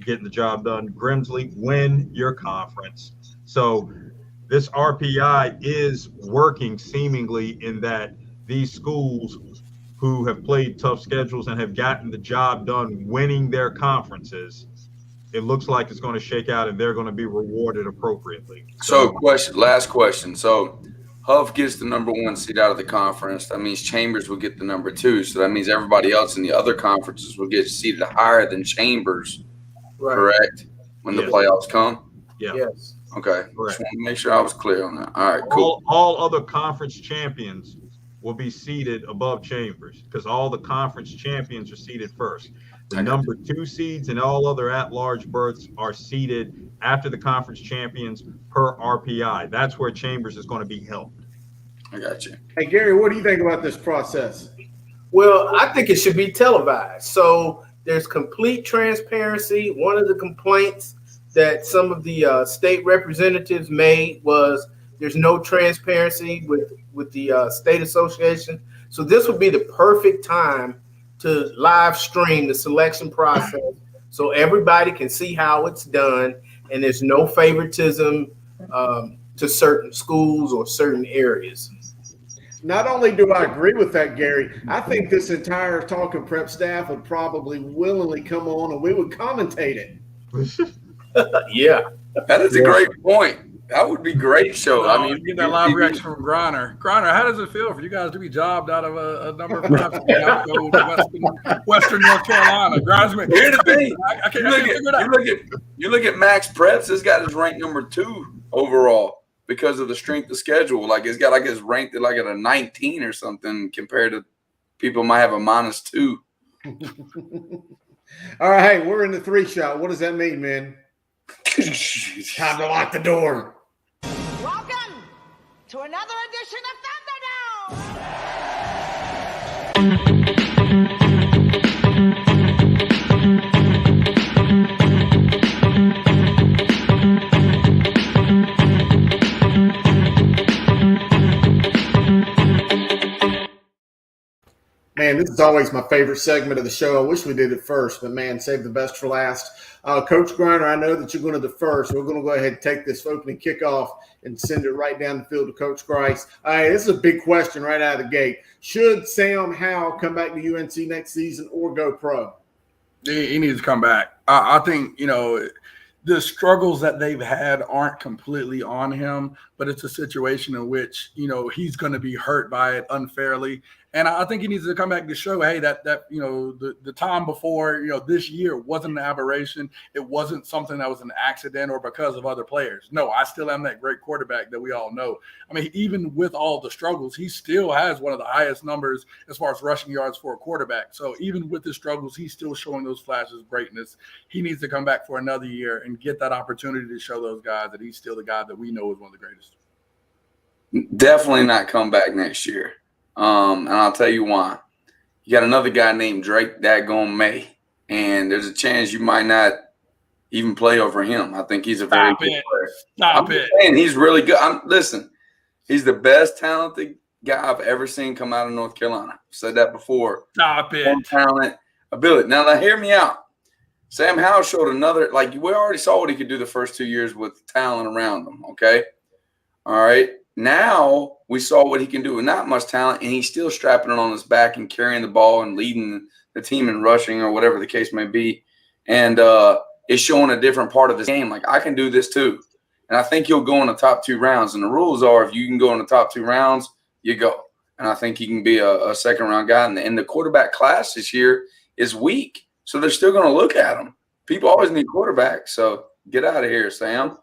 getting the job done. Grimsley, win your conference. So this RPI is working seemingly in that these schools who have played tough schedules and have gotten the job done winning their conferences, it looks like it's going to shake out and they're going to be rewarded appropriately. So last question. So Huff gets the number 1 seed out of the conference. That means Chambers will get the number 2. So that means everybody else in the other conferences will get seated higher than Chambers. Right. Correct. When the playoffs come? Yeah. Yes. Okay. Just want to make sure I was clear on that. All right, cool. All other conference champions will be seated above Chambers because all the conference champions are seated first. The number 2 seeds and all other at-large berths are seated after the conference champions per RPI. That's where Chambers is going to be helped. I got you. Hey, Gary, what do you think about this process? Well, I think it should be televised. So there's complete transparency. One of the complaints that some of the state representatives made was there's no transparency with the state association. So this would be the perfect time to live stream the selection process so everybody can see how it's done and there's no favoritism to certain schools or certain areas. Not only do I agree with that, Gary, I think this entire Talking Prep staff would probably willingly come on and we would commentate it. Yeah. That is a great point. That would be great show. I mean, get that live reaction from Griner. Griner, how does it feel for you guys to be jobbed out of a number of times to go to Western North Carolina? Grinesman, here's the thing. I can't figure it out. You look at Max Pretz. This guy is ranked number 2 overall because of the strength of schedule. Like it's got like it's ranked at a 19 or something compared to people might have a -2. All right, hey, we're in the 3 shot. What does that mean, man? Time to lock the door. Welcome to another edition of Man, this is always my favorite segment of the show. I wish we did it first, but man, save the best for last. Coach Griner, I know that you're going to defer, so we're going to go ahead and take this opening kickoff and send it right down the field to Coach Grice. All right, this is a big question right out of the gate. Should Sam Howell come back to UNC next season or go pro? He needs to come back. I think, the struggles that they've had aren't completely on him, but it's a situation in which, he's going to be hurt by it unfairly. And I think he needs to come back to show, hey, that the time before, this year wasn't an aberration. It wasn't something that was an accident or because of other players. No, I still am that great quarterback that we all know. I mean, even with all the struggles, he still has one of the highest numbers as far as rushing yards for a quarterback. So even with the struggles, he's still showing those flashes of greatness. He needs to come back for another year and get that opportunity to show those guys that he's still the guy that we know is one of the greatest. Definitely not come back next year. And I'll tell you why. You got another guy named Drake Daggone May, and there's a chance you might not even play over him. I think he's a very good player. Stop it. And he's really good. Listen, he's the best talented guy I've ever seen come out of North Carolina. I've said that before. Stop it. Talent, ability. Now, hear me out. Sam Howell showed another, we already saw what he could do the first 2 years with talent around him, okay? All right. now we saw what he can do with not much talent, and he's still strapping it on his back and carrying the ball and leading the team in rushing or whatever the case may be. And it's showing a different part of his game. Like, I can do this too. And I think he'll go in the top 2 rounds. And the rules are, if you can go in the top 2 rounds, you go. And I think he can be a second-round guy. And the quarterback class this year is weak, so they're still going to look at him. People always need quarterbacks, so get out of here, Sam.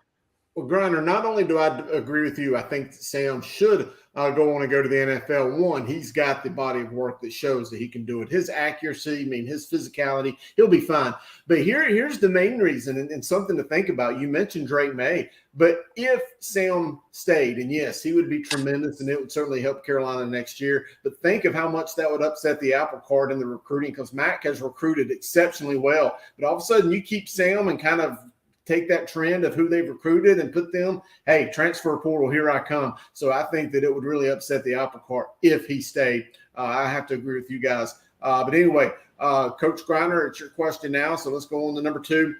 Well, Griner, not only do I agree with you, I think Sam should go on and go to the NFL. One, he's got the body of work that shows that he can do it. His accuracy, his physicality, he'll be fine. But here's the main reason, and something to think about. You mentioned Drake May, but if Sam stayed, and yes, he would be tremendous, and it would certainly help Carolina next year. But think of how much that would upset the apple cart in the recruiting, because Mac has recruited exceptionally well. But all of a sudden, you keep Sam and kind of take that trend of who they've recruited and put them, hey, transfer portal, here I come. So I think that it would really upset the apple cart if he stayed. I have to agree with you guys. But anyway, Coach Griner, it's your question now. So let's go on to number 2.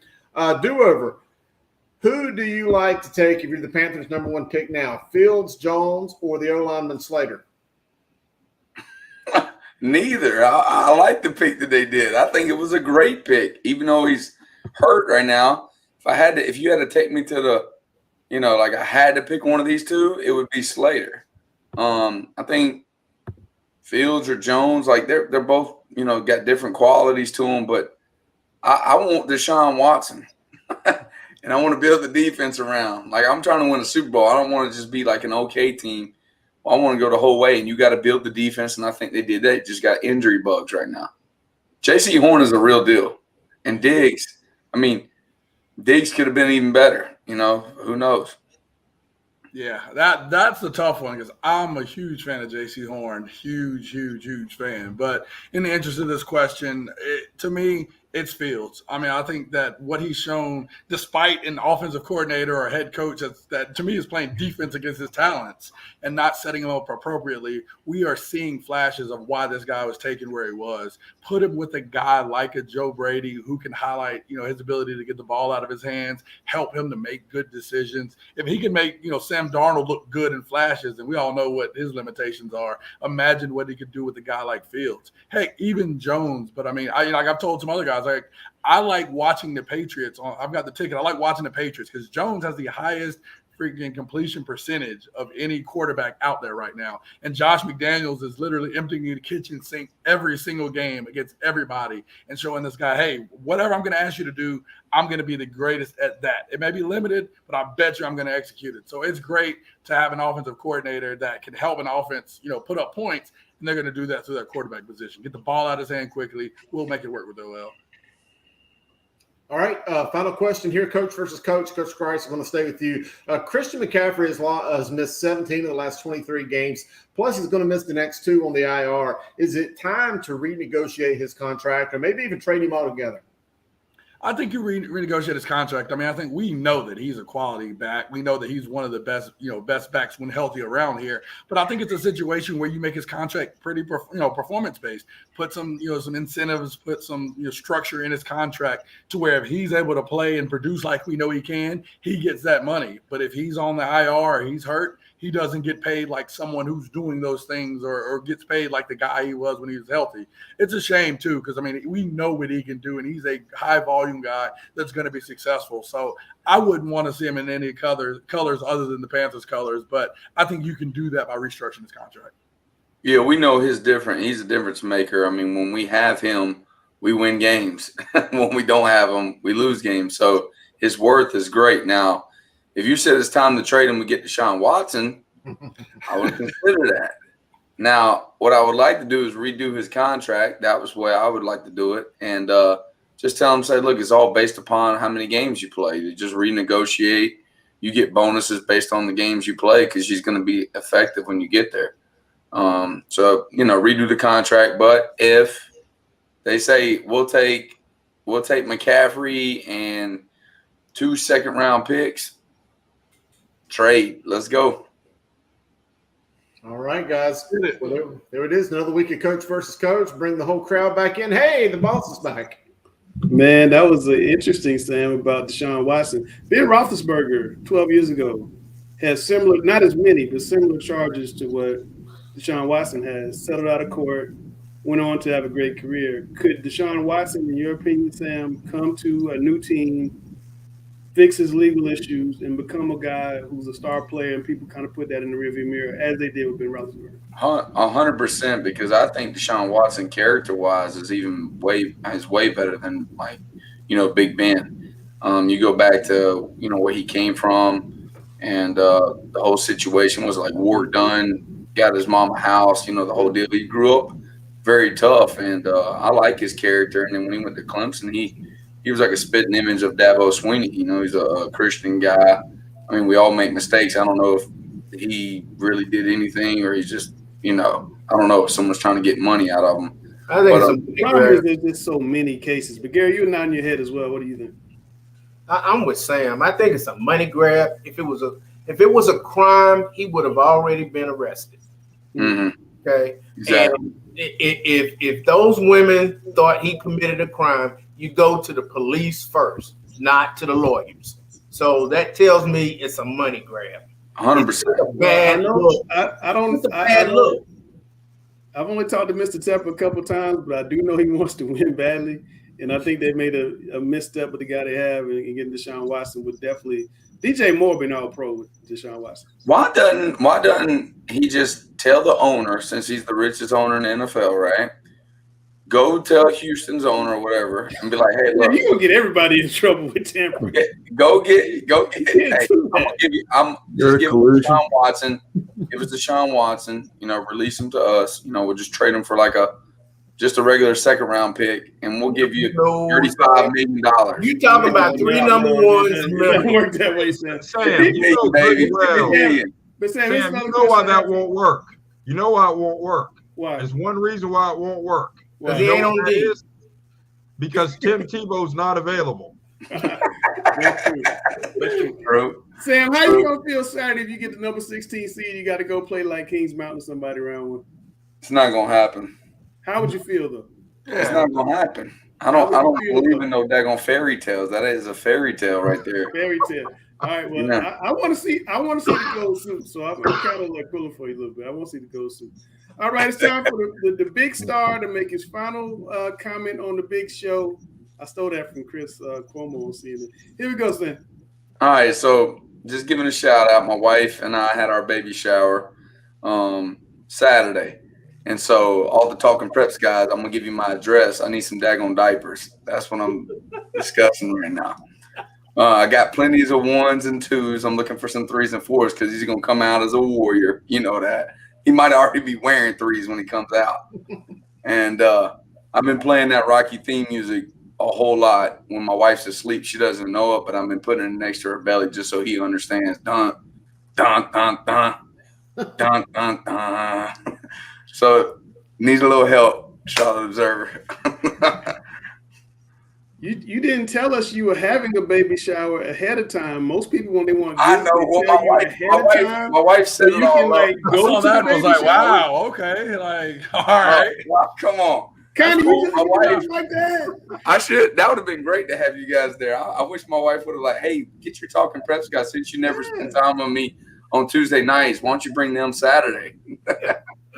Do-over. Who do you like to take if you're the Panthers' number 1 pick now? Fields, Jones, or the O-lineman Slater? Neither. I like the pick that they did. I think it was a great pick, even though he's hurt right now. If you had to take me to the, like I had to pick one of these 2, it would be Slater. I think Fields or Jones, like they're both, got different qualities to them, but I want Deshaun Watson. And I want to build the defense around. Like, I'm trying to win a Super Bowl. I don't want to just be like an okay team. I want to go the whole way, and you got to build the defense, and I think they did that. Just got injury bugs right now. J.C. Horn is a real deal. And Diggs could have been even better. Who knows? Yeah, that's the tough one because I'm a huge fan of J.C. Horn. Huge fan. But in the interest of this question, to me, it's Fields. I think that what he's shown, despite an offensive coordinator or a head coach that to me is playing defense against his talents and not setting him up appropriately, we are seeing flashes of why this guy was taken where he was. Put him with a guy like a Joe Brady who can highlight, his ability to get the ball out of his hands, help him to make good decisions. If he can make, Sam Darnold look good in flashes, and we all know what his limitations are, imagine what he could do with a guy like Fields. Heck, even Jones. But I've told some other guys, I like watching the Patriots. I've got the ticket. I like watching the Patriots because Jones has the highest freaking completion percentage of any quarterback out there right now. And Josh McDaniels is literally emptying the kitchen sink every single game against everybody and showing this guy, hey, whatever I'm going to ask you to do, I'm going to be the greatest at that. It may be limited, but I bet you I'm going to execute it. So it's great to have an offensive coordinator that can help an offense, put up points, and they're going to do that through that quarterback position. Get the ball out of his hand quickly. We'll make it work with OL. All right, final question here, coach versus coach. Coach Grice, I'm going to stay with you. Christian McCaffrey has missed 17 of the last 23 games, plus he's going to miss the next 2 on the IR. Is it time to renegotiate his contract or maybe even trade him altogether? I think you renegotiate his contract. I think we know that he's a quality back. We know that he's one of the best, best backs when healthy around here. But I think it's a situation where you make his contract pretty, performance based. Put some, some incentives, put some, structure in his contract to where if he's able to play and produce like we know he can, he gets that money. But if he's on the IR or he's hurt, he doesn't get paid like someone who's doing those things or gets paid like the guy he was when he was healthy. It's a shame, too, because, we know what he can do, and he's a high-volume guy that's going to be successful. So I wouldn't want to see him in any colors other than the Panthers colors, but I think you can do that by restructuring his contract. Yeah, we know he's different. He's a difference maker. When we have him, we win games. When we don't have him, we lose games. So his worth is great. Now, if you said it's time to trade him to get Deshaun Watson, I would consider that. Now, what I would like to do is redo his contract. That was the way I would like to do it. And just tell him, say, look, it's all based upon how many games you play. You just renegotiate. You get bonuses based on the games you play because he's going to be effective when you get there. So, redo the contract. But if they say we'll take McCaffrey and 2 second-round picks, trade. Let's go. All right, guys. Well, there it is. Another week of Coach versus Coach. Bring the whole crowd back in. Hey, the boss is back. Man, that was interesting, Sam, about Deshaun Watson. Ben Roethlisberger, 12 years ago, has similar, not as many, but similar charges to what Deshaun Watson has. Settled out of court, went on to have a great career. Could Deshaun Watson, in your opinion, Sam, come to a new team, fix his legal issues, and become a guy who's a star player, and people kind of put that in the rearview mirror as they did with Ben Roethlisberger? 100%, because I think Deshaun Watson, character-wise, is way better than Big Ben. You go back to where he came from, and the whole situation was like work done, got his mom a house, the whole deal. He grew up very tough, and I like his character. And then when he went to Clemson, he was like a spitting image of Dabo Swinney. He's a Christian guy. I mean, we all make mistakes. I don't know if he really did anything, or he's just, I don't know if someone's trying to get money out of him. I think the problem is there's just so many cases. But Gary, you're nodding your head as well. What do you think? I'm with Sam. I think it's a money grab. If it was a crime, he would have already been arrested. Mm-hmm. Okay. Exactly. And if those women thought he committed a crime, you go to the police first, not to the lawyers. So that tells me it's a money grab. 100%. Bad look. I don't. It's a bad look. I've only talked to Mr. Tepper a couple times, but I do know he wants to win badly, and I think they made a misstep with the guy they have, and getting Deshaun Watson would definitely. DJ Moore been all pro with Deshaun Watson. Why doesn't he just tell the owner, since he's the richest owner in the NFL, right? Go tell Houston's owner or whatever and be like, hey, look. You gonna get everybody in trouble with tampering. Go get hey, I'm just giving Deshaun Watson. Give us Deshaun Watson, release him to us. We'll just trade him for just a regular second round pick, and we'll give you $35 million. You talking about three number ones? It doesn't work that way, Sam. Sam, you know pretty well. But Sam, you know why that won't work. You know why it won't work. Why? There's one reason why it won't work. Because he ain't on D. Because Tim Tebow's not available. That's true. Sam, how you gonna feel Saturday if you get the number 16 seed? You got to go play like Kings Mountain somebody around with. It's not gonna happen. How would you feel though? It's not gonna happen. I don't believe in no daggone fairy tales. That is a fairy tale right there. Fairy tale. All right. Well, I want to see the gold suit. So I'm kind of pulling for you a little bit. I want to see the gold suit. All right, it's time for the big star to make his final comment on the big show. I stole that from Chris Cuomo on CNN. Here we go, Sam. All right, so just giving a shout out. My wife and I had our baby shower Saturday. And so all the Talking Preps guys, I'm going to give you my address. I need some daggone diapers. That's what I'm discussing right now. I got plenty of 1s and 2s. I'm looking for some 3s and 4s because he's going to come out as a warrior. You know that. He might already be wearing 3s when he comes out. And I've been playing that Rocky theme music a whole lot. When my wife's asleep, she doesn't know it, but I've been putting it next to her belly just so he understands. Dun, dun, dun, dun, dun, dun, dun. So needs a little help, Charlotte Observer. You didn't tell us you were having a baby shower ahead of time. Most people, when they want to, I know what my wife said. So you can go to the baby like, shower. wow, okay, all right. Come on. Kind of like that. I should. That would have been great to have you guys there. I wish my wife would have hey, get your Talking Preps guys since you never spend time with me on Tuesday nights. Why don't you bring them Saturday?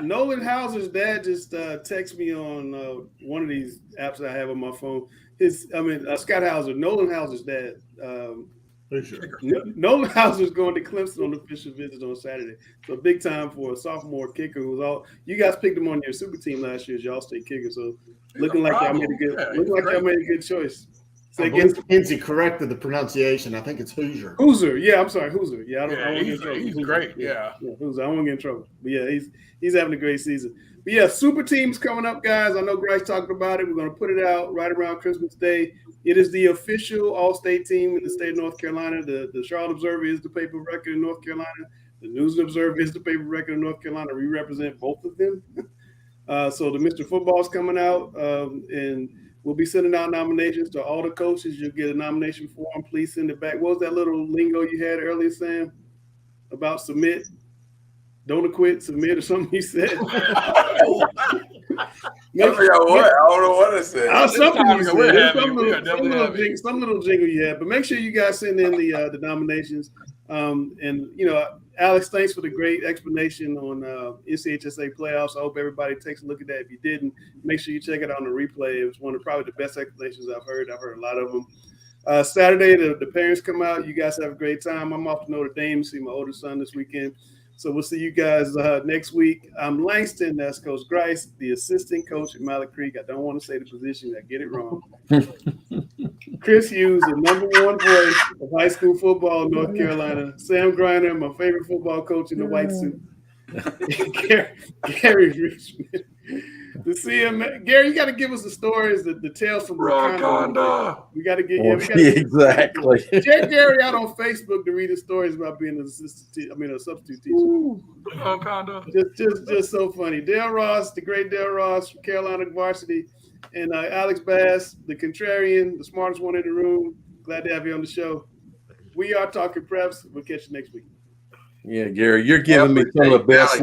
Nolan Hauser's dad just texted me on one of these apps I have on my phone. Scott Hauser, Nolan Hauser's dad. Nolan Hauser's going to Clemson on the official visit on Saturday. So big time for a sophomore kicker who's all. You guys picked him on your super team last year as y'all state kicker. So looking like y'all made a good choice. I believe Kinsey corrected the pronunciation. I think it's Hoosier. Hoosier, yeah, I'm sorry, Hoosier. Yeah, I don't want to get in trouble. He's great, yeah. Hoosier, I don't want to get in trouble. But yeah, he's having a great season. But yeah, super teams coming up, guys. I know Grice talked about it. We're going to put it out right around Christmas Day. It is the official all-state team in the state of North Carolina. The Charlotte Observer is the paper of record in North Carolina. The News and Observer is the paper of record in North Carolina. We represent both of them. So the Mr. Football's coming out, and we'll be sending out nominations to all the coaches. You'll get a nomination form. Please send it back. What was that little lingo you had earlier, Sam, about submit? Don't quit, submit, or something you said. I forgot what. I don't know what I said. Some little jingle you had. But make sure you guys send in the nominations. And, you know, Alex, thanks for the great explanation on NCHSA playoffs. I hope everybody takes a look at that. If you didn't, make sure you check it out on the replay. It was one of probably the best explanations I've heard. I've heard a lot of them. Saturday, the parents come out. You guys have a great time. I'm off to Notre Dame to see my older son this weekend. So we'll see you guys next week. I'm Langston. That's Coach Grice, the assistant coach at Malik Creek. I don't want to say the position. I get it wrong. Chris Hughes, the #1 voice of high school football in North Carolina. Sam Griner, my favorite football coach in the white suit. Gary Richmond. The CM, Gary, you got to give us the stories, the tales from Wakanda. We got to get exactly. Check Gary out on Facebook to read his stories about being a substitute teacher. Wakanda. Just so funny. Dale Ross, the great Dale Ross from Carolina Varsity, and Alex Bass, the contrarian, the smartest one in the room. Glad to have you on the show. We are Talking Preps. We'll catch you next week. Yeah, Gary, you're giving me some of the best